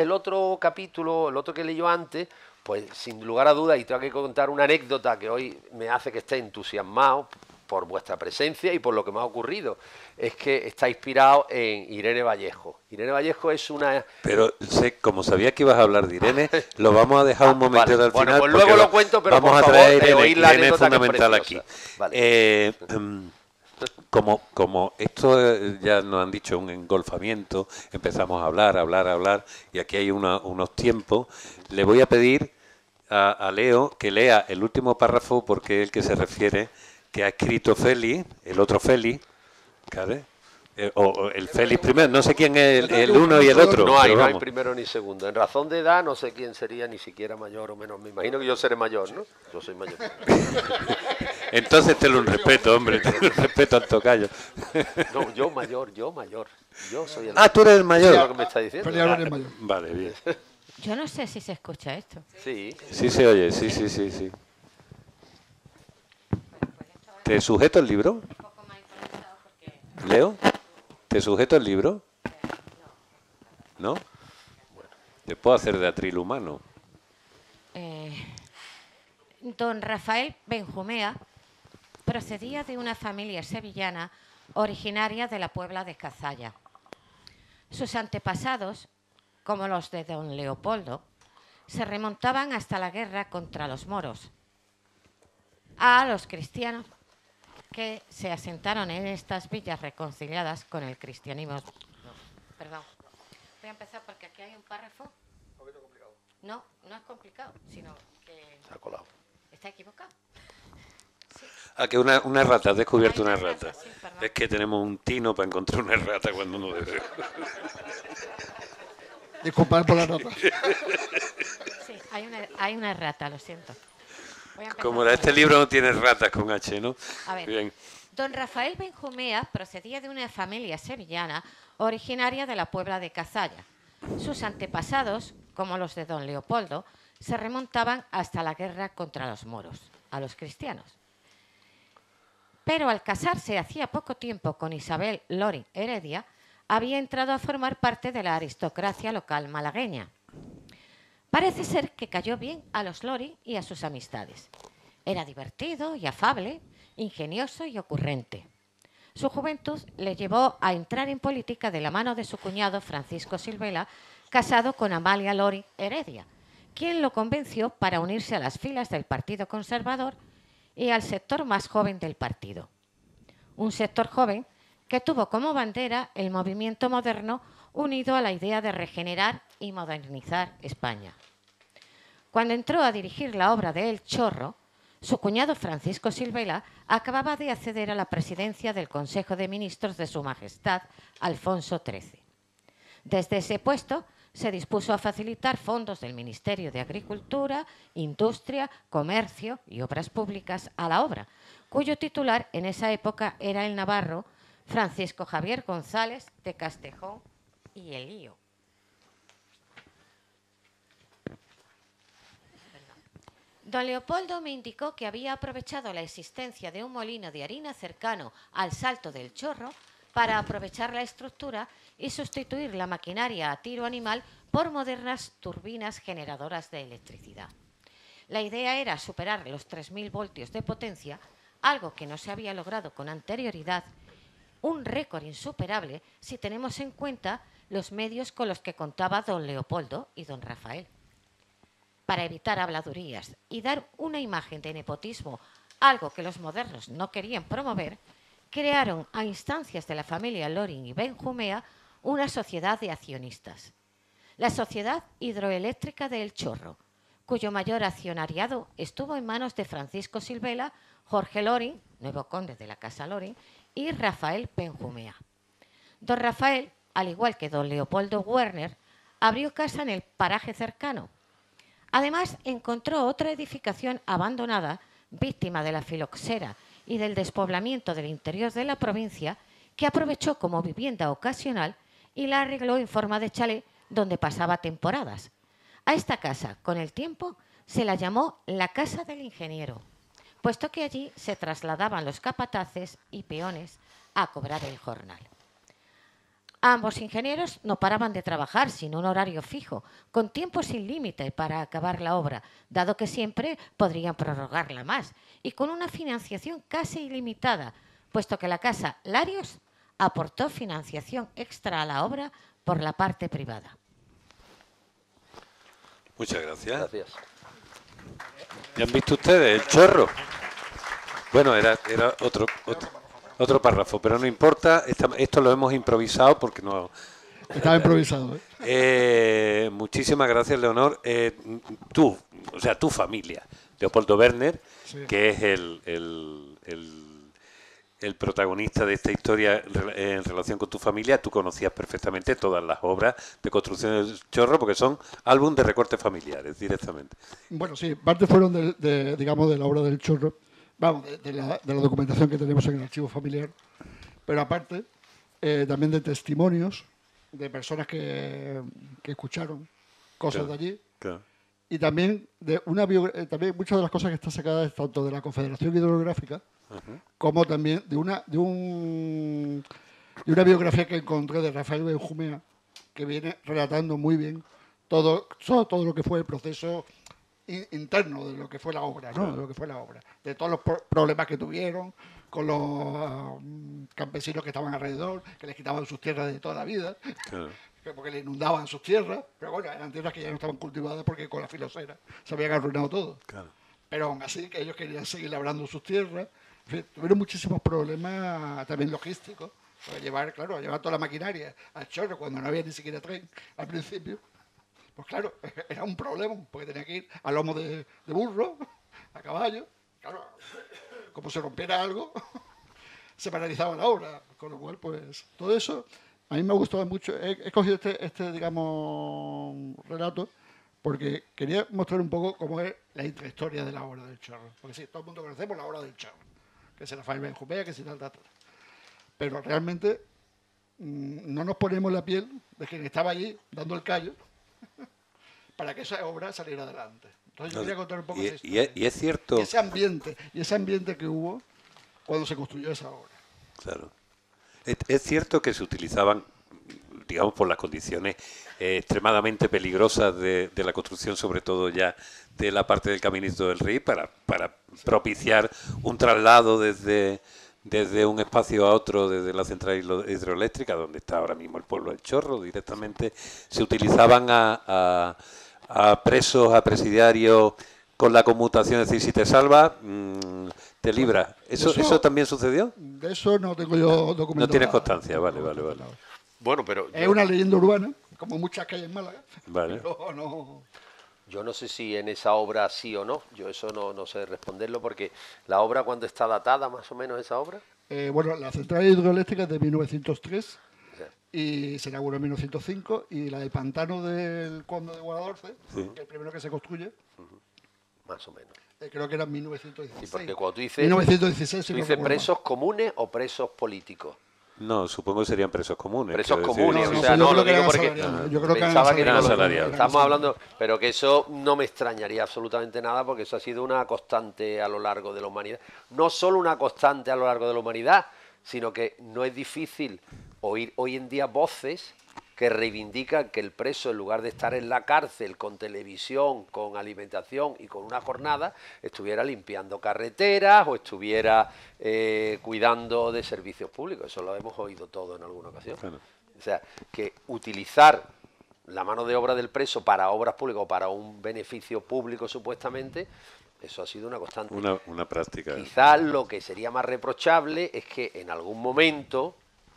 capítulo, el otro que leí antes, pues sin lugar a dudas, y tengo que contar una anécdota que hoy me hace que esté entusiasmado por vuestra presencia y por lo que me ha ocurrido, es que está inspirado en Irene Vallejo. Irene Vallejo es una... Pero como sabía que ibas a hablar de Irene, lo vamos a dejar un momento al bueno, final. pues luego lo cuento, pero vamos por a favor, traer a Irene. oír la Irene es anécdota fundamental que es aquí. Vale. Como esto ya nos han dicho, un engolfamiento, empezamos a hablar, y aquí hay unos tiempos, le voy a pedir a Leo que lea el último párrafo porque es el que se refiere, que ha escrito Félix, el otro Félix, ¿vale? O el Félix primero, no sé quién es el uno y el otro. No hay primero ni segundo. En razón de edad no sé quién sería ni siquiera mayor o menos. Me imagino que yo seré mayor, ¿no? Yo soy mayor. Entonces te lo respeto, hombre, te lo respeto al tocayo. No, yo mayor. Yo soy el tú eres el mayor. ¿Es lo que me está diciendo? Vale, bien. Yo no sé si se escucha esto. Sí. Sí se oye, sí. ¿Te sujeto el libro? ¿Leo? ¿Te sujeto el libro? ¿No? ¿Te puedo hacer de atril humano? Don Rafael Benjumea procedía de una familia sevillana originaria de la Puebla de Cazalla. Sus antepasados, como los de don Leopoldo, se remontaban hasta la guerra contra los moros. A los cristianos que se asentaron en estas villas reconciliadas con el cristianismo. Perdón. Voy a empezar porque aquí hay un párrafo. Un poquito complicado. No es complicado, sino que... Se ha colado. Está equivocado. Sí. Ah, que una rata, has descubierto una rata. Sí, perdón. Es que tenemos un tino para encontrar una rata cuando no debe. Disculpad por la nota. Sí, hay una rata, lo siento. Voy a empezar Como por este ahí. libro no tiene ratas con H, ¿no? A ver, Bien. don Rafael Benjumea procedía de una familia sevillana originaria de la Puebla de Cazalla. Sus antepasados, como los de don Leopoldo, se remontaban hasta la guerra contra los moros, a los cristianos. Pero al casarse hacía poco tiempo con Isabel Loring Heredia, había entrado a formar parte de la aristocracia local malagueña. Parece ser que cayó bien a los Loring y a sus amistades. Era divertido y afable, ingenioso y ocurrente. Su juventud le llevó a entrar en política de la mano de su cuñado Francisco Silvela, casado con Amalia Loring Heredia, quien lo convenció para unirse a las filas del Partido Conservador y al sector más joven del partido. Un sector joven que tuvo como bandera el movimiento moderno unido a la idea de regenerar y modernizar España. Cuando entró a dirigir la obra de El Chorro, su cuñado Francisco Silvela acababa de acceder a la presidencia del Consejo de Ministros de Su Majestad Alfonso XIII. Desde ese puesto se dispuso a facilitar fondos del Ministerio de Agricultura, Industria, Comercio y Obras Públicas a la obra, cuyo titular en esa época era el navarro Francisco Javier González de Castejón y Elío. Don Leopoldo me indicó que había aprovechado la existencia de un molino de harina cercano al Salto del Chorro para aprovechar la estructura y sustituir la maquinaria a tiro animal por modernas turbinas generadoras de electricidad. La idea era superar los 3.000 voltios de potencia, algo que no se había logrado con anterioridad, un récord insuperable si tenemos en cuenta los medios con los que contaba don Leopoldo y don Rafael. Para evitar habladurías y dar una imagen de nepotismo, algo que los modernos no querían promover, crearon a instancias de la familia Loring y Benjumea una sociedad de accionistas. La Sociedad Hidroeléctrica de El Chorro, cuyo mayor accionariado estuvo en manos de Francisco Silvela, Jorge Loring, nuevo conde de la Casa Loring, y Rafael Benjumea. Don Rafael, al igual que don Leopoldo Werner, abrió casa en el paraje cercano. Además, encontró otra edificación abandonada, víctima de la filoxera y del despoblamiento del interior de la provincia, que aprovechó como vivienda ocasional y la arregló en forma de chalet donde pasaba temporadas. A esta casa, con el tiempo, se la llamó la Casa del Ingeniero, puesto que allí se trasladaban los capataces y peones a cobrar el jornal. Ambos ingenieros no paraban de trabajar sin un horario fijo, con tiempo sin límite para acabar la obra, dado que siempre podrían prorrogarla más, y con una financiación casi ilimitada, puesto que la Casa Larios aportó financiación extra a la obra por la parte privada. Muchas gracias. Gracias. ¿Ya han visto ustedes el chorro? Bueno, era otro párrafo, pero no importa, esto lo hemos improvisado porque no... Estaba improvisado, ¿eh? Muchísimas gracias, Leonor. Tú, o sea, tu familia, Leopoldo Werner, Sí. que es el protagonista de esta historia en relación con tu familia, tú conocías perfectamente todas las obras de construcción del Chorro porque son álbum de recortes familiares directamente. Bueno, sí, parte fueron digamos, de la obra del Chorro, vamos, de la documentación que tenemos en el archivo familiar, pero aparte también de testimonios de personas que escucharon cosas Claro, de allí. claro. Y también también muchas de las cosas que están sacadas tanto de la Confederación Hidrográfica como también de una biografía que encontré de Rafael Benjumea, que viene relatando muy bien todo lo que fue el proceso interno de lo que fue la obra, ¿no? De lo que fue la obra, de todos los problemas que tuvieron con los campesinos que estaban alrededor, que les quitaban sus tierras de toda la vida. Claro. Porque le inundaban sus tierras, pero bueno, eran tierras que ya no estaban cultivadas porque con la filosera se habían arruinado todo. Claro. Pero aún así que ellos querían seguir labrando sus tierras. En fin, tuvieron muchísimos problemas también logísticos para llevar toda la maquinaria al Chorro cuando no había ni siquiera tren al principio. Pues claro, era un problema, porque tenía que ir a lomo de burro, a caballo. Claro, como se rompiera algo, se paralizaba la obra. Con lo cual, pues, todo eso, a mí me ha gustado mucho. He cogido digamos, relato, porque quería mostrar un poco cómo es la intrahistoria de la obra del Chorro. Porque sí, todo el mundo conocemos la obra del Chorro, que es Rafael Benjumea, que es tal. Pero realmente no nos ponemos la piel de quien estaba allí dando el callo para que esa obra saliera adelante. Entonces yo quería contar un poco esa historia. Y es cierto... Y ese ambiente que hubo cuando se construyó esa obra. Claro. Es cierto que se utilizaban, digamos, por las condiciones extremadamente peligrosas de la construcción, sobre todo ya de la parte del Caminito del Rey, para propiciar un traslado desde un espacio a otro, desde la central hidroeléctrica, donde está ahora mismo el pueblo del Chorro, directamente se utilizaban a presos, a presidiarios con la conmutación, es decir, si te salvas, te libras. ¿Eso también sucedió? De eso no tengo yo documentado. No tienes constancia, vale. Bueno, pero... Es una leyenda urbana, como muchas que hay en Málaga. Vale. Pero no... Yo no sé si en esa obra sí o no, yo eso no sé responderlo, porque la obra, ¿cuándo está datada más o menos esa obra? Bueno, la central hidroeléctrica es de 1903 O sea, y se inauguró en 1905, y la del pantano del Conde de Guadalhorce, Sí. que es el primero que se construye, más o menos. creo que era en 1916. Sí, porque cuando tú dices, 1916, si ¿tú no dices recuerdo mal. presos comunes o presos políticos? No, supongo que serían presos comunes. Presos quiero decir. comunes, No, o sea, yo no creo lo que digo eran porque asalariados. Yo creo que pensaba que eran no lo- asalariados. Estamos hablando, pero que eso no me extrañaría absolutamente nada, porque eso ha sido una constante a lo largo de la humanidad. No solo una constante a lo largo de la humanidad, sino que no es difícil oír hoy en día voces que reivindican que el preso, en lugar de estar en la cárcel con televisión, con alimentación y con una jornada, estuviera limpiando carreteras o estuviera cuidando de servicios públicos. Eso lo hemos oído todo en alguna ocasión. Claro. O sea, que utilizar la mano de obra del preso para obras públicas o para un beneficio público supuestamente, eso ha sido una constante. Una práctica. Quizás lo que sería más reprochable es que en algún momento,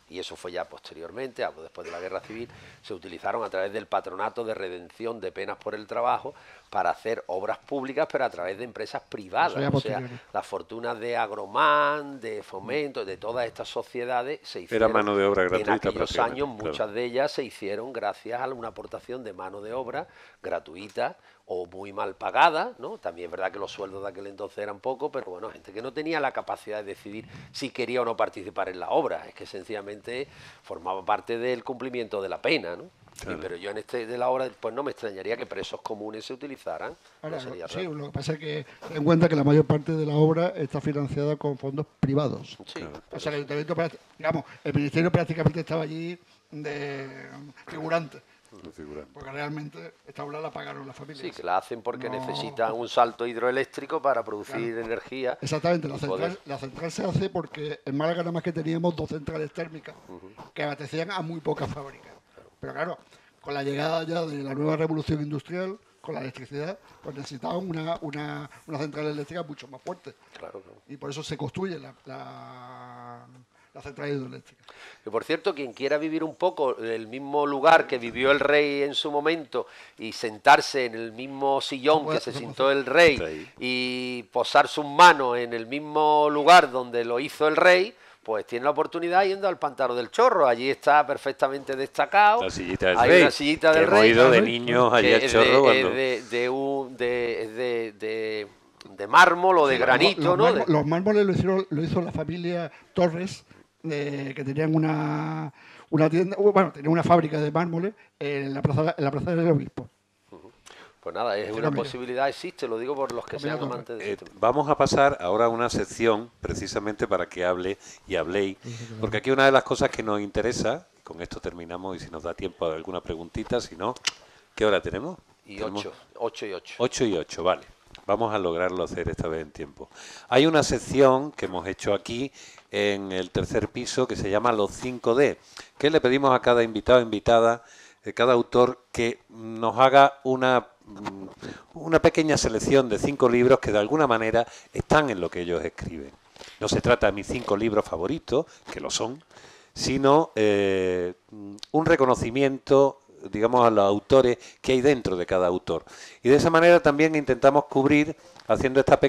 y eso fue ya posteriormente, hablo después de la Guerra Civil, se utilizaron a través del Patronato de Redención de Penas por el Trabajo para hacer obras públicas, pero a través de empresas privadas. Eso ya O sea, posterior. las fortunas de Agromán, de Fomento, de todas estas sociedades se hicieron. Era mano de obra en gratuita, aquellos prácticamente, años, claro. muchas de ellas se hicieron gracias a una aportación de mano de obra gratuita o muy mal pagada, ¿no? También es verdad que los sueldos de aquel entonces eran pocos, pero bueno, gente que no tenía la capacidad de decidir si quería o no participar en la obra, es que sencillamente formaba parte del cumplimiento de la pena, ¿no? Claro. Pero yo en de la obra, pues no me extrañaría que presos comunes se utilizaran. Ahora, No sería sí, raro. lo que pasa es que ten en cuenta que la mayor parte de la obra está financiada con fondos privados. Sí, O sea, el ayuntamiento, digamos, el ministerio prácticamente estaba allí de figurante, porque realmente esta obra la pagaron las familias. sí, que la hacen porque No. necesitan un salto hidroeléctrico para producir energía. Exactamente, y poder- la central se hace porque en Málaga nada más que teníamos 2 centrales térmicas que abastecían a muy pocas fábricas. Pero claro, con la llegada ya de la nueva revolución industrial, con la electricidad, pues necesitaban una central eléctrica mucho más fuerte. Claro, claro. Y por eso se construye la central hidroeléctrica. Que por cierto, quien quiera vivir un poco en el mismo lugar que vivió el rey en su momento y sentarse en el mismo sillón que se sentó el rey Sí. y posar sus manos en el mismo lugar donde lo hizo el rey, pues tiene la oportunidad yendo al Pantano del Chorro. Allí está perfectamente destacado. La sillita del Hay rey. una sillita que del hemos rey. ido de ¿sabes? niños allí que al es Chorro cuando... de mármol o de granito, Los ¿no? los mármoles lo hizo la familia Torres, que tenían una tienda, bueno, tenían una fábrica de mármoles en la plaza del Obispo. Pues nada, es una Fíjame. posibilidad, existe, lo digo por los que sean Torres. amantes de este tema. Vamos a pasar ahora a una sección precisamente para que hable y habléis, porque aquí una de las cosas que nos interesa, y con esto terminamos y si nos da tiempo a alguna preguntita, si no, ¿qué hora tenemos? Y Tenemos 8 y 8. 8 y 8, vale. Vamos a lograrlo hacer esta vez en tiempo. Hay una sección que hemos hecho aquí en el tercer piso que se llama Los 5D, que le pedimos a cada invitado o invitada, cada autor, que nos haga una pequeña selección de 5 libros que de alguna manera están en lo que ellos escriben. No se trata de mis 5 libros favoritos, que lo son, sino un reconocimiento, digamos, a los autores que hay dentro de cada autor. Y de esa manera también intentamos cubrir, haciendo esta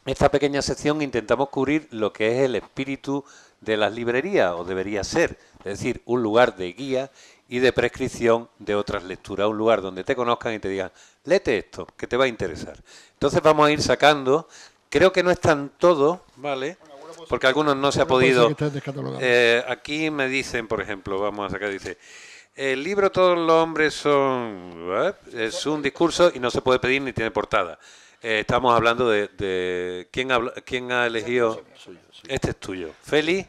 esta pequeña sección intentamos cubrir lo que es el espíritu de las librerías, o debería ser, es decir, un lugar de guía y de prescripción de otras lecturas, un lugar donde te conozcan y te digan, léete esto, que te va a interesar. Entonces vamos a ir sacando, creo que no están todos, ¿vale? Porque algunos no se ha podido. Aquí me dicen, por ejemplo, vamos a sacar, dice, el libro Todos los hombres son, es un discurso y no se puede pedir ni tiene portada. Estamos hablando de ¿quién ha elegido? Este es tuyo. Feli,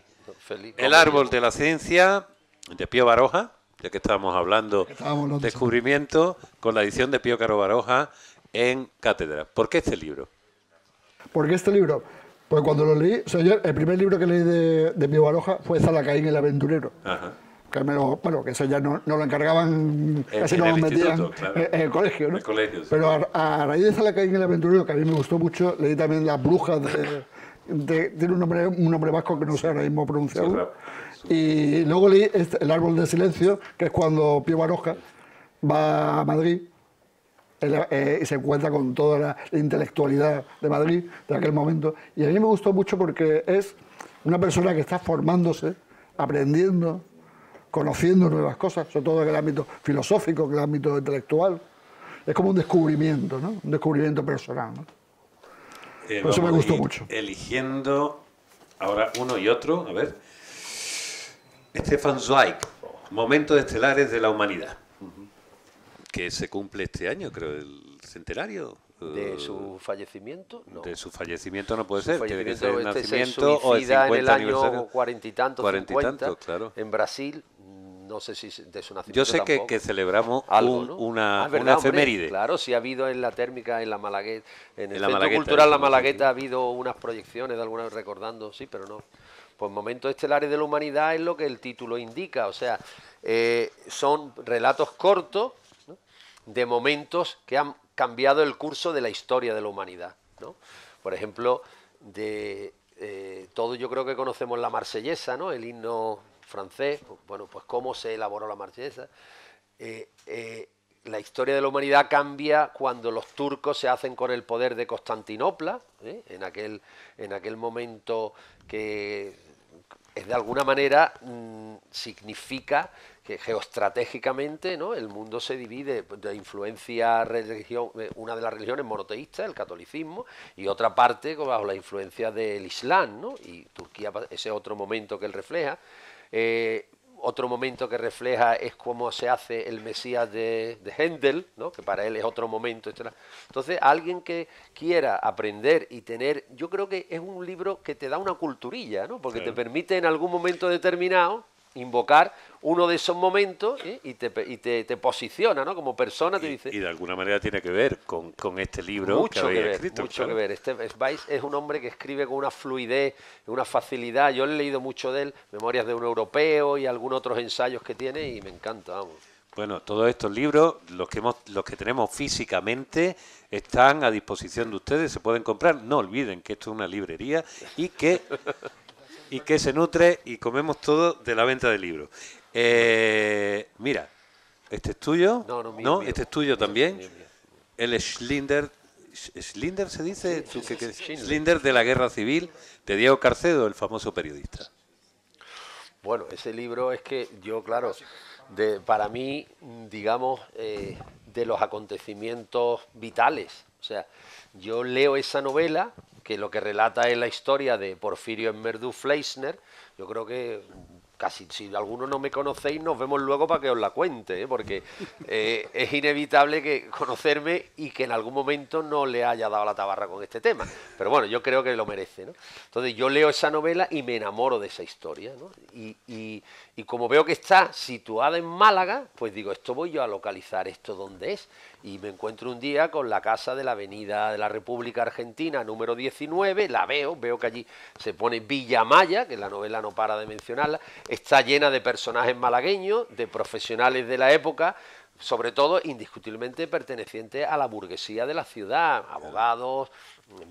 El árbol de la ciencia, de Pío Baroja, ya que estábamos hablando de descubrimiento, con la edición de Pío Caro Baroja en Cátedra. ¿Por qué este libro? ¿Por qué este libro? Pues cuando lo leí, o sea, yo, el primer libro que leí de Pío Baroja fue Zalacaín el aventurero. Ajá. Que que eso ya no lo encargaban, casi no lo metían claro, en el colegio, ¿no? El colegio, sí. Pero a raíz de Zalacaín el aventurero, que a mí me gustó mucho, leí también Las brujas tiene un nombre vasco que no sé ahora mismo pronunciarlo. Y luego leí El árbol del silencio, que es cuando Pío Baroja va a Madrid y se encuentra con toda la intelectualidad de Madrid de aquel momento. Y a mí me gustó mucho porque es una persona que está formándose, aprendiendo, conociendo nuevas cosas, sobre todo en el ámbito filosófico, en el ámbito intelectual. Es como un descubrimiento, ¿no? Un descubrimiento personal, ¿no? Por eso me gustó mucho. Eligiendo ahora uno y otro, a ver. Stefan Zweig, Momentos estelares de la humanidad, que se cumple este año, creo, el centenario. ¿De su fallecimiento? No. De su fallecimiento no puede ser, tiene que ser el nacimiento o el 50 en el año aniversario. 40 y tanto, 50, claro. En Brasil, no sé si de su nacimiento. Yo sé que celebramos algo, ¿no? una efeméride. Hombre, claro, sí ha habido en la térmica, en la Malagueta, en el Centro Cultural La Malagueta ha habido unas proyecciones de alguna vez recordando, sí, pero no. Pues Momentos estelares de la humanidad es lo que el título indica, o sea, son relatos cortos, ¿no?, de momentos que han cambiado el curso de la historia de la humanidad, ¿no? Por ejemplo, todos yo creo que conocemos la Marsellesa, ¿no?, el himno francés. Bueno, pues cómo se elaboró la Marsellesa. La historia de la humanidad cambia cuando los turcos se hacen con el poder de Constantinopla, en aquel momento que de alguna manera significa que geoestratégicamente, ¿no?, el mundo se divide de influencia religión, una de las religiones monoteístas, el catolicismo, y otra parte bajo la influencia del Islam, ¿no? Y Turquía, ese otro momento que él refleja. Otro momento que refleja es cómo se hace el Mesías de Händel, ¿no?, que para él es otro momento. Entonces, alguien que quiera aprender y tener, yo creo que es un libro que te da una culturilla, ¿no?, porque te permite en algún momento determinado invocar uno de esos momentos, y te posiciona, ¿no?, como persona, te dice. Y de alguna manera tiene que ver con este libro que habéis escrito. Mucho que ver. Weiss es un hombre que escribe con una fluidez, una facilidad. Yo he leído mucho de él, Memorias de un europeo y algunos otros ensayos que tiene, y me encanta, vamos. Bueno, todos estos libros, los que tenemos físicamente, están a disposición de ustedes, se pueden comprar. No olviden que esto es una librería y que se nutre y comemos todo de la venta de libros. Mira, este es tuyo, ¿no? Este es tuyo también. Mío. El Schlinder se dice, sí, Schlinder de la Guerra Civil, de Diego Carcedo, el famoso periodista. Bueno, ese libro es que yo, claro, para mí, digamos, de los acontecimientos vitales. O sea, yo leo esa novela, que lo que relata es la historia de Porfirio Enmerdú Fleischner. Yo creo que casi, si algunos no me conocéis, nos vemos luego para que os la cuente, porque es inevitable que conocerme y que en algún momento no le haya dado la tabarra con este tema. Pero bueno, yo creo que lo merece, ¿no? Entonces yo leo esa novela y me enamoro de esa historia, ¿no? Y como veo que está situada en Málaga, pues digo, esto voy yo a localizar esto donde es. Y me encuentro un día con la casa de la Avenida de la República Argentina, número 19, la veo que allí se pone Villa Maya, que la novela no para de mencionarla, está llena de personajes malagueños, de profesionales de la época, sobre todo indiscutiblemente pertenecientes a la burguesía de la ciudad, abogados,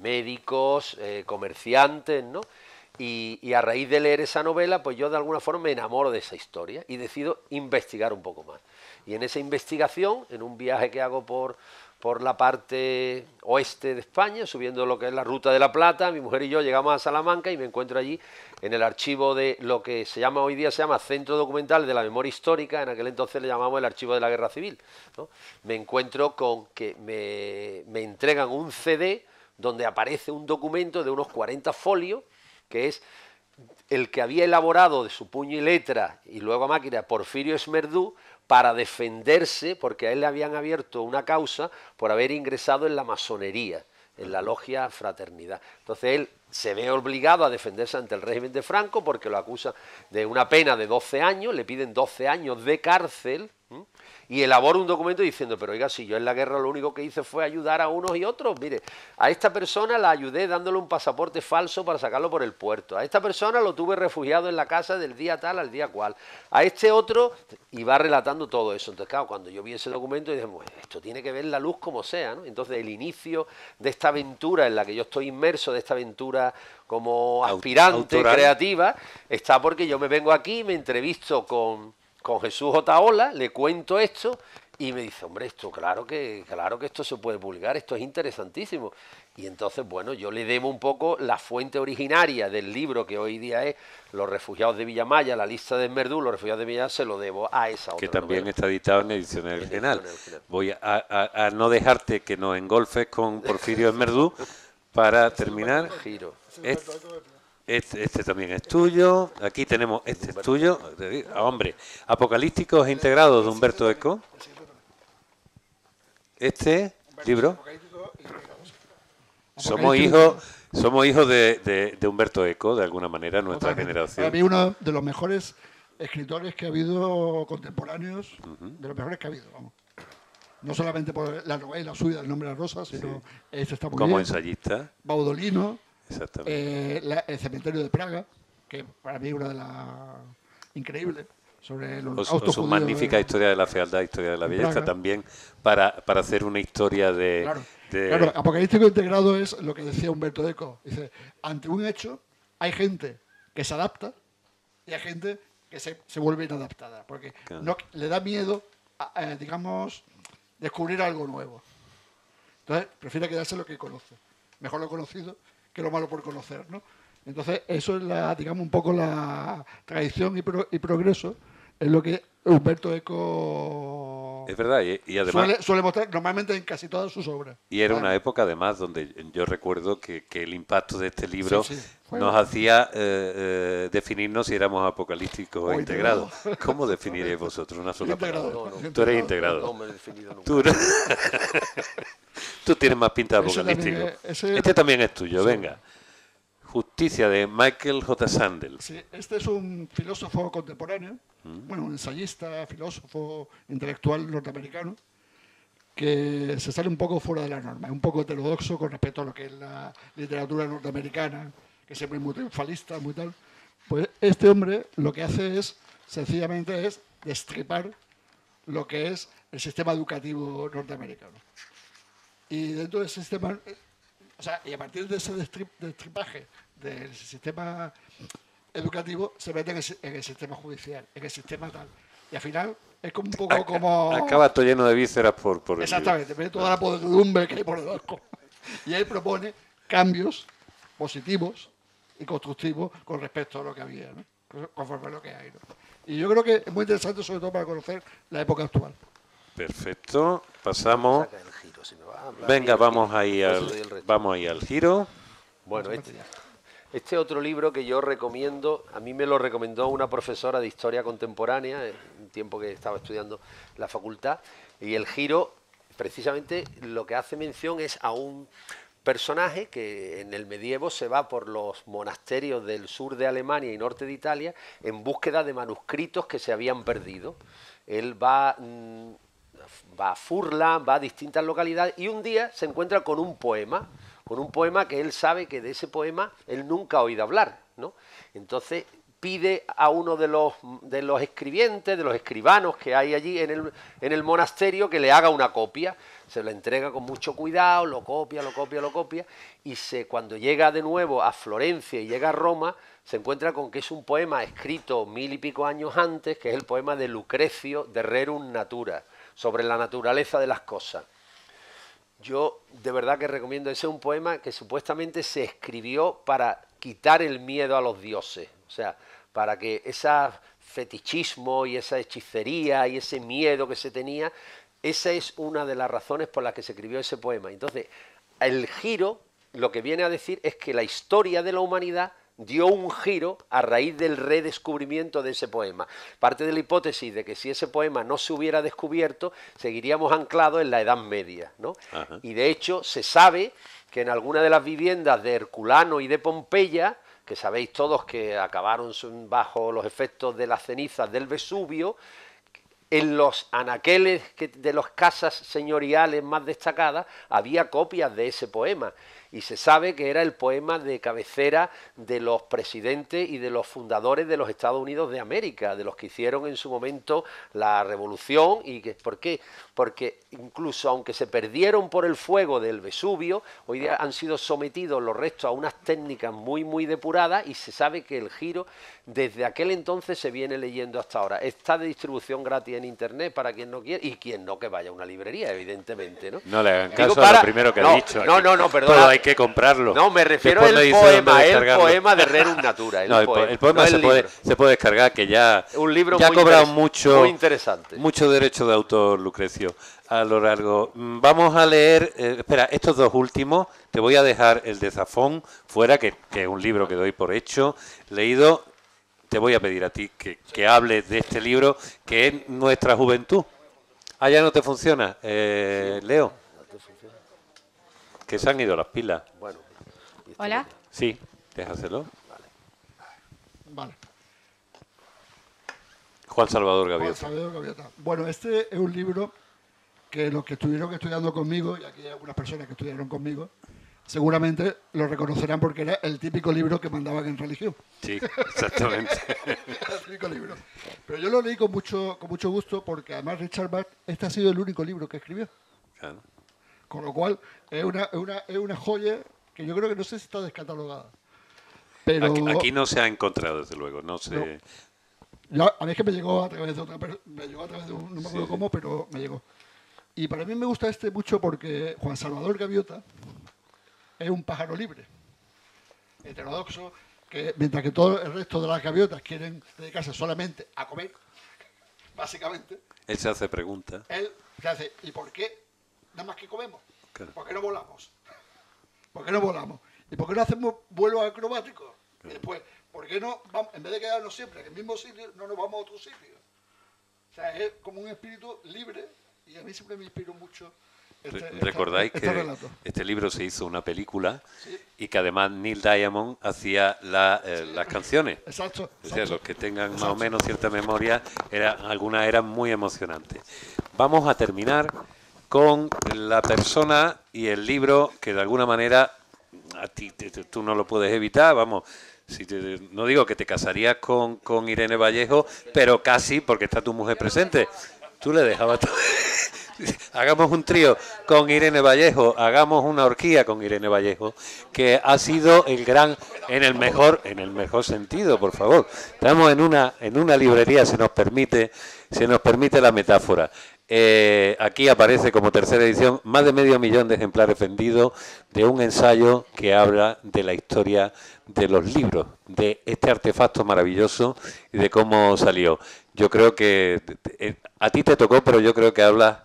médicos, comerciantes, ¿no? Y a raíz de leer esa novela, pues yo de alguna forma me enamoro de esa historia y decido investigar un poco más. Y en esa investigación, en un viaje que hago por por la parte oeste de España, subiendo lo que es la Ruta de la Plata. Mi mujer y yo llegamos a Salamanca y me encuentro allí en el archivo de lo que se llama hoy día, se llama Centro Documental de la Memoria Histórica, en aquel entonces le llamamos el Archivo de la Guerra Civil, ¿no? Me encuentro con que me entregan un CD donde aparece un documento de unos 40 folios, que es el que había elaborado de su puño y letra y luego a máquina Porfirio Esmerdú para defenderse, porque a él le habían abierto una causa por haber ingresado en la masonería, en la logia Fraternidad. Entonces él se ve obligado a defenderse ante el régimen de Franco porque lo acusa de una pena de 12 años, le piden 12 años de cárcel, ¿m? Y elabora un documento diciendo, pero oiga, si yo en la guerra lo único que hice fue ayudar a unos y otros, mire, a esta persona la ayudé dándole un pasaporte falso para sacarlo por el puerto, a esta persona lo tuve refugiado en la casa del día tal al día cual, a este otro, y va relatando todo eso. Entonces, claro, cuando yo vi ese documento dije, bueno, esto tiene que ver la luz como sea, ¿no? Entonces el inicio de esta aventura en la que yo estoy inmerso, de esta aventura como aspirante autoral, creativa, está porque yo me vengo aquí, me entrevisto con Jesús Otaola, le cuento esto y me dice, hombre, esto claro que esto se puede publicar, esto es interesantísimo. Y entonces, bueno, yo le debo un poco la fuente originaria del libro que hoy día es Los refugiados de Villamaya, la lista de Esmerdú, los refugiados de Villamaya, se lo debo a esa otra que también novela. está editado en Ediciones del Genal. Voy a no dejarte que nos engolfes con Porfirio Esmerdú para terminar. Giro. Este también es tuyo. Aquí tenemos, este es tuyo. Hombre, Apocalípticos e Integrados de Humberto Eco. Este libro. Somos hijos de Humberto Eco, de alguna manera, nuestra generación. Para mí uno de los mejores escritores que ha habido contemporáneos, de los mejores que ha habido, vamos. No solamente por la novela suya, El nombre de la rosa, sino este está muy Como bien. ensayista. Baudolino, Exactamente. El cementerio de Praga, que para mí es una de las increíbles, sobre los O su magnífica historia de la fealdad, historia de la belleza, Praga. también para hacer una historia de... Claro, apocalíptico integrado es lo que decía Humberto Eco. Dice, ante un hecho hay gente que se adapta y hay gente que se vuelve inadaptada, porque Claro. no, le da miedo, digamos, descubrir algo nuevo. Entonces, prefiere quedarse lo que conoce. Mejor lo conocido que lo malo por conocer, ¿no? Entonces, eso es digamos, un poco la tradición y progreso, es lo que Humberto Eco Es verdad, y además... suele mostrar normalmente en casi todas sus obras. Y era Claro. una época, además, donde yo recuerdo que el impacto de este libro Sí, sí. nos hacía definirnos si éramos apocalípticos o O integrados. integrados. ¿Cómo definiréis vosotros una sola Integrado. palabra? No. Tú eres integrado. No me he definido nunca. Tú, tú tienes más pinta de Ese apocalíptico. también ese- Este también es tuyo, Sí. venga. Justicia, de Michael J. Sandel. Sí, este es un filósofo contemporáneo, bueno, un ensayista, filósofo, intelectual norteamericano, que se sale un poco fuera de la norma, es un poco heterodoxo con respecto a lo que es la literatura norteamericana, que siempre es muy triunfalista, muy tal. Pues este hombre lo que hace es, sencillamente, es destripar lo que es el sistema educativo norteamericano. Y dentro de ese sistema, o sea, y a partir de ese destripaje del sistema educativo, se mete en el sistema judicial, en el sistema tal. Y al final es como un poco como... Acaba todo lleno de vísceras por el libro. Exactamente, ve toda la podredumbre que hay por debajo. Y él propone cambios positivos y constructivos con respecto a lo que había, ¿no? Conforme a lo que hay, ¿no? Y yo creo que es muy interesante, sobre todo para conocer la época actual. Perfecto. Pasamos. Saca el giro, si me va a hablar. Venga, vamos Pues ahí al giro. Bueno, este otro libro que yo recomiendo, a mí me lo recomendó una profesora de historia contemporánea, en un tiempo que estaba estudiando en la facultad, y el giro, precisamente, lo que hace mención es a un personaje que en el medievo se va por los monasterios del sur de Alemania y norte de Italia en búsqueda de manuscritos que se habían perdido. Él va a Furlan, va a distintas localidades y un día se encuentra con un poema que él sabe que de ese poema él nunca ha oído hablar, ¿no? Entonces pide a uno de los escribientes, de los escribanos que hay allí en el monasterio, que le haga una copia. Se lo entrega con mucho cuidado, lo copia, y cuando llega de nuevo a Florencia y llega a Roma, se encuentra con que es un poema escrito 1000 y pico años antes, que es el poema de Lucrecio de Rerum Natura, sobre la naturaleza de las cosas. Yo de verdad que recomiendo, ese es un poema que supuestamente se escribió para quitar el miedo a los dioses, o sea, para que ese fetichismo y esa hechicería y ese miedo que se tenía, esa es una de las razones por las que se escribió ese poema. Entonces, el giro, lo que viene a decir es que la historia de la humanidad dio un giro a raíz del redescubrimiento de ese poema. Parte de la hipótesis de que si ese poema no se hubiera descubierto, seguiríamos anclados en la Edad Media, ¿no? Ajá. Y de hecho se sabe que en alguna de las viviendas de Herculano y de Pompeya, que sabéis todos que acabaron bajo los efectos de las cenizas del Vesubio, en los anaqueles de las casas señoriales más destacadas había copias de ese poema. Y se sabe que era el poema de cabecera de los presidentes y de los fundadores de los Estados Unidos de América, de los que hicieron en su momento la revolución. Y que, ¿por qué? Porque incluso aunque se perdieron por el fuego del Vesubio, hoy día han sido sometidos los restos a unas técnicas muy, muy depuradas, y se sabe que el giro desde aquel entonces se viene leyendo hasta ahora. Está de distribución gratis en internet para quien no quiera, y quien no, que vaya a una librería, evidentemente, ¿no? No le hagan caso a lo primero que ha dicho. No, perdón. Pero hay que comprarlo. No, me refiero al poema, el poema de Rerum Natura. El poema se puede descargar, que ya, un libro ya ha cobrado muy interesante. Mucho derecho de autor, Lucrecio, a lo largo. Vamos a leer, espera, estos dos últimos, te voy a dejar el de Zafón fuera, que es un libro que doy por hecho, leído. Te voy a pedir a ti que hables de este libro, que es Nuestra Juventud. Ah, ya no te funciona, Leo. Que se han ido las pilas. Bueno. Hola. Sí, déjaselo. Vale. Juan Salvador Gaviota. Juan Salvador Gaviota. Bueno, este es un libro que los que estuvieron estudiando conmigo, y aquí hay algunas personas que estudiaron conmigo, seguramente lo reconocerán porque era el típico libro que mandaban en religión. Sí, exactamente. El típico libro. Pero yo lo leí con mucho gusto, porque además Richard Bach, este ha sido el único libro que escribió. Claro. Con lo cual, es una joya que yo creo que no sé si está descatalogada. Pero aquí no se ha encontrado, desde luego. No sé. A mí es que me llegó a través de otra persona, no me acuerdo cómo, pero me llegó. Y para mí me gusta este mucho porque Juan Salvador Gaviota es un pájaro libre, heterodoxo, que mientras que todo el resto de las gaviotas quieren dedicarse solamente a comer, básicamente. Él se hace preguntas. Él se hace, ¿y por qué nada más que comemos? Claro. ¿Por qué no volamos? ¿Por qué no volamos? ¿Y por qué no hacemos vuelos acrobáticos? Claro. Y después, ¿por qué no, vamos, en vez de quedarnos siempre en el mismo sitio, no nos vamos a otro sitio? O sea, es como un espíritu libre, y a mí siempre me inspiró mucho. ¿Recordáis que este libro se hizo una película? Sí. Y que además Neil Diamond hacía las canciones? Exacto. O sea, los que tengan más o menos cierta memoria, algunas eran muy emocionantes. Vamos a terminar con la persona y el libro que de alguna manera a ti tú no lo puedes evitar, vamos. No digo que te casarías con Irene Vallejo, pero casi, porque está tu mujer presente. Tú le dejabas todo. Hagamos un trío con Irene Vallejo, hagamos una orgía con Irene Vallejo, que ha sido el gran, en el mejor sentido, por favor. Estamos en una librería, se nos permite la metáfora. Aquí aparece como tercera edición más de 500.000 de ejemplares vendidos de un ensayo que habla de la historia de los libros, de este artefacto maravilloso y de cómo salió. Yo creo que a ti te tocó, pero yo creo que hablas,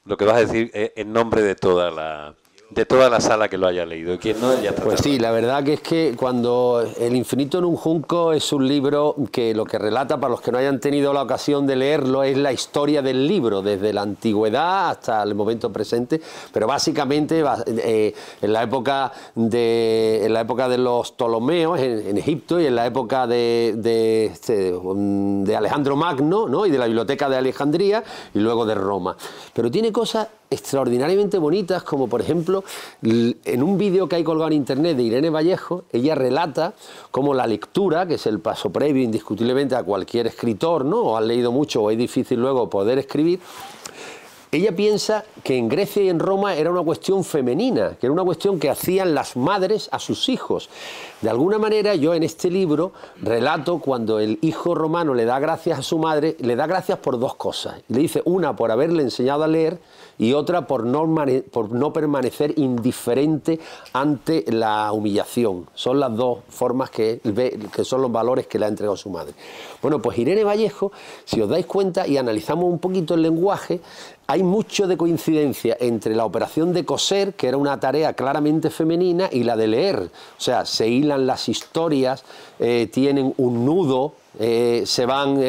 lo que vas a decir en nombre de toda la sala que lo haya leído. Y quien no, ya está. Pues sí, la verdad que es que cuando El infinito en un junco es un libro que lo que relata, para los que no hayan tenido la ocasión de leerlo, es la historia del libro, desde la antigüedad hasta el momento presente, pero básicamente en la época de los Ptolomeos en Egipto, y en la época de Alejandro Magno, ¿no? Y de la biblioteca de Alejandría, y luego de Roma. Pero tiene cosas extraordinariamente bonitas, como por ejemplo en un vídeo que hay colgado en internet de Irene Vallejo, ella relata cómo la lectura, que es el paso previo indiscutiblemente a cualquier escritor, ¿no? O has leído mucho o es difícil luego poder escribir, ella piensa que en Grecia y en Roma era una cuestión femenina, que era una cuestión que hacían las madres a sus hijos. De alguna manera yo en este libro relato cuando el hijo romano le da gracias a su madre, le da gracias por dos cosas. Le dice una por haberle enseñado a leer y otra por no permanecer indiferente ante la humillación. Son las dos formas que son los valores que le ha entregado su madre. Bueno, pues Irene Vallejo, si os dais cuenta y analizamos un poquito el lenguaje, hay mucho de coincidencia entre la operación de coser, que era una tarea claramente femenina, y la de leer. O sea, se hilan las historias, tienen un nudo, se van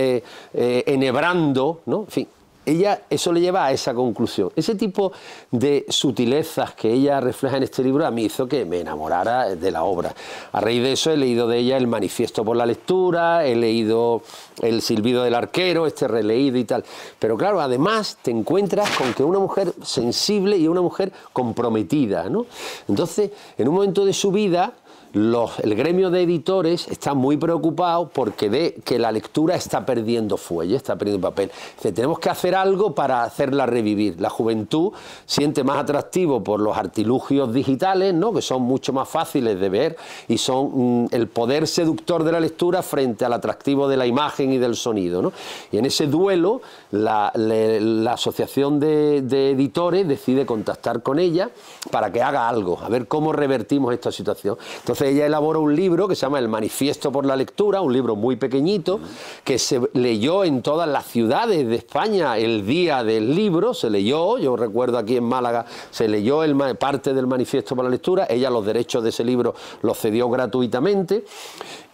enhebrando, ¿no? En fin, ella, eso le lleva a esa conclusión. Ese tipo de sutilezas que ella refleja en este libro a mí hizo que me enamorara de la obra. A raíz de eso he leído de ella el Manifiesto por la Lectura, he leído El Silbido del Arquero, este releído y tal. Pero claro, además te encuentras con que una mujer sensible y una mujer comprometida, ¿no? Entonces, en un momento de su vida, el gremio de editores está muy preocupado porque ve que la lectura está perdiendo fuelle, está perdiendo papel. Dice, tenemos que hacer algo para hacerla revivir. La juventud siente más atractivo por los artilugios digitales, ¿no? Que son mucho más fáciles de ver y son el poder seductor de la lectura frente al atractivo de la imagen y del sonido, ¿no? Y en ese duelo la asociación de editores decide contactar con ella para que haga algo, a ver cómo revertimos esta situación. Entonces ella elabora un libro que se llama El Manifiesto por la Lectura, un libro muy pequeñito, que se leyó en todas las ciudades de España el día del libro, se leyó, yo recuerdo aquí en Málaga, se leyó parte del Manifiesto por la Lectura, ella los derechos de ese libro los cedió gratuitamente,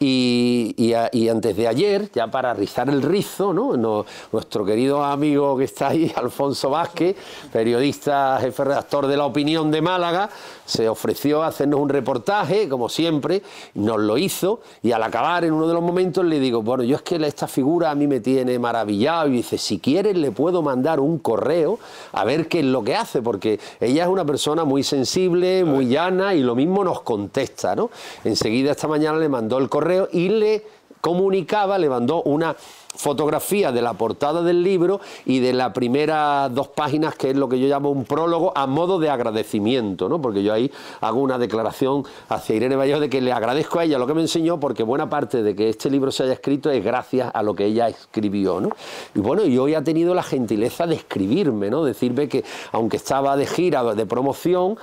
y antes de ayer, ya para rizar el rizo, ¿no? Nuestro querido amigo que está ahí, Alfonso Vázquez, periodista, jefe redactor de La Opinión de Málaga, se ofreció a hacernos un reportaje, como siempre, nos lo hizo, y al acabar en uno de los momentos le digo, bueno, yo es que esta figura a mí me tiene maravillado, y dice, si quieres le puedo mandar un correo a ver qué es lo que hace, porque ella es una persona muy sensible, muy llana, y lo mismo nos contesta, ¿no? Enseguida esta mañana le mandó el correo y le comunicaba, le mandó una fotografía de la portada del libro y de las primeras 2 páginas, que es lo que yo llamo un prólogo a modo de agradecimiento, ¿no? Porque yo ahí hago una declaración hacia Irene Vallejo de que le agradezco a ella lo que me enseñó, porque buena parte de que este libro se haya escrito es gracias a lo que ella escribió, ¿no? Y bueno, y hoy ha tenido la gentileza de escribirme, ¿no? Decirme que, aunque estaba de gira, de promoción,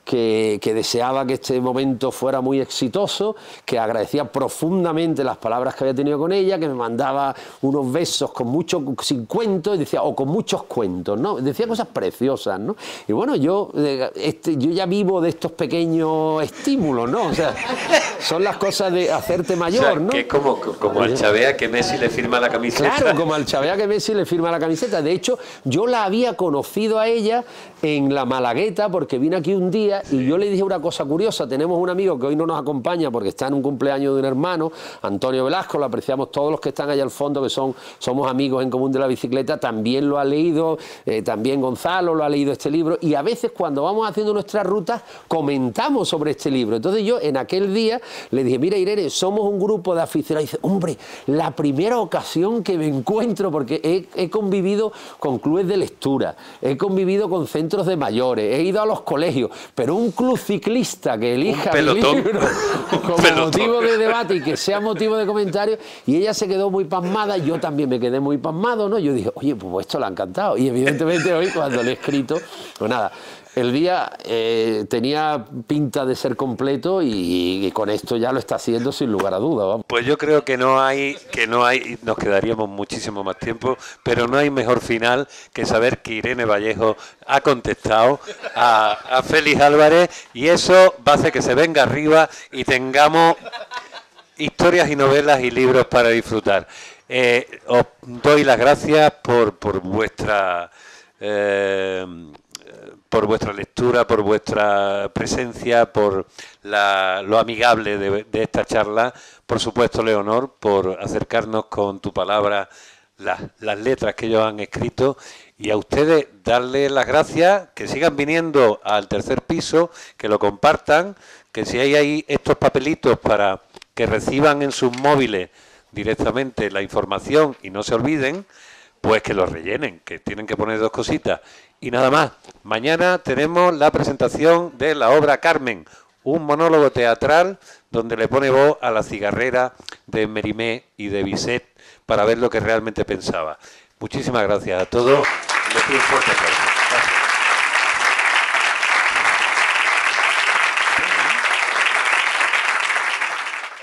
que deseaba que este momento fuera muy exitoso, que agradecía profundamente las palabras que había tenido con ella, que me mandaba unos besos con muchos, sin cuentos, y decía, o con muchos cuentos, ¿no? Decía cosas preciosas, ¿no? Y bueno, yo ya vivo de estos pequeños estímulos, ¿no? O sea, son las cosas de hacerte mayor, o sea, ¿no? Que es como al Chavea que Messi le firma la camiseta. Claro, como al Chavea que Messi le firma la camiseta. De hecho, yo la había conocido a ella en la Malagueta, porque vine aquí un día y yo le dije una cosa curiosa. Tenemos un amigo que hoy no nos acompaña porque está en un cumpleaños de un hermano, Antonio Velasco, lo apreciamos todos los que están allá al fondo, que somos amigos en común de la bicicleta, también lo ha leído, también Gonzalo lo ha leído este libro, y a veces cuando vamos haciendo nuestras rutas comentamos sobre este libro. Entonces yo en aquel día le dije, mira Irene, somos un grupo de aficionados. Y dice, hombre, la primera ocasión que me encuentro, porque he convivido con clubes de lectura, he convivido con centros de mayores, he ido a los colegios, pero un club ciclista que elija mi libro como motivo de debate y que sea motivo de comentario, y ella se quedó muy pasmada, yo también me quedé muy pasmado, ¿no? Yo dije, oye, pues esto le ha encantado, y evidentemente hoy cuando le he escrito, pues nada, el día tenía pinta de ser completo y con esto ya lo está haciendo sin lugar a dudas. Vamos. Pues yo creo que no hay, nos quedaríamos muchísimo más tiempo, pero no hay mejor final que saber que Irene Vallejo ha contestado a Félix Álvarez, y eso va a hacer que se venga arriba y tengamos historias y novelas y libros para disfrutar. Os doy las gracias por vuestra lectura, por vuestra presencia, por lo amigable de esta charla. Por supuesto, Leonor, por acercarnos con tu palabra las letras que ellos han escrito, y a ustedes darles las gracias, que sigan viniendo al tercer piso, que lo compartan, que si hay ahí estos papelitos para que reciban en sus móviles directamente la información y no se olviden, pues que lo rellenen, que tienen que poner 2 cositas. Y nada más, mañana tenemos la presentación de la obra Carmen, un monólogo teatral donde le pone voz a la cigarrera de Mérimée y de Bizet para ver lo que realmente pensaba. Muchísimas gracias a todos. Les pido un fuerte aplauso. Gracias.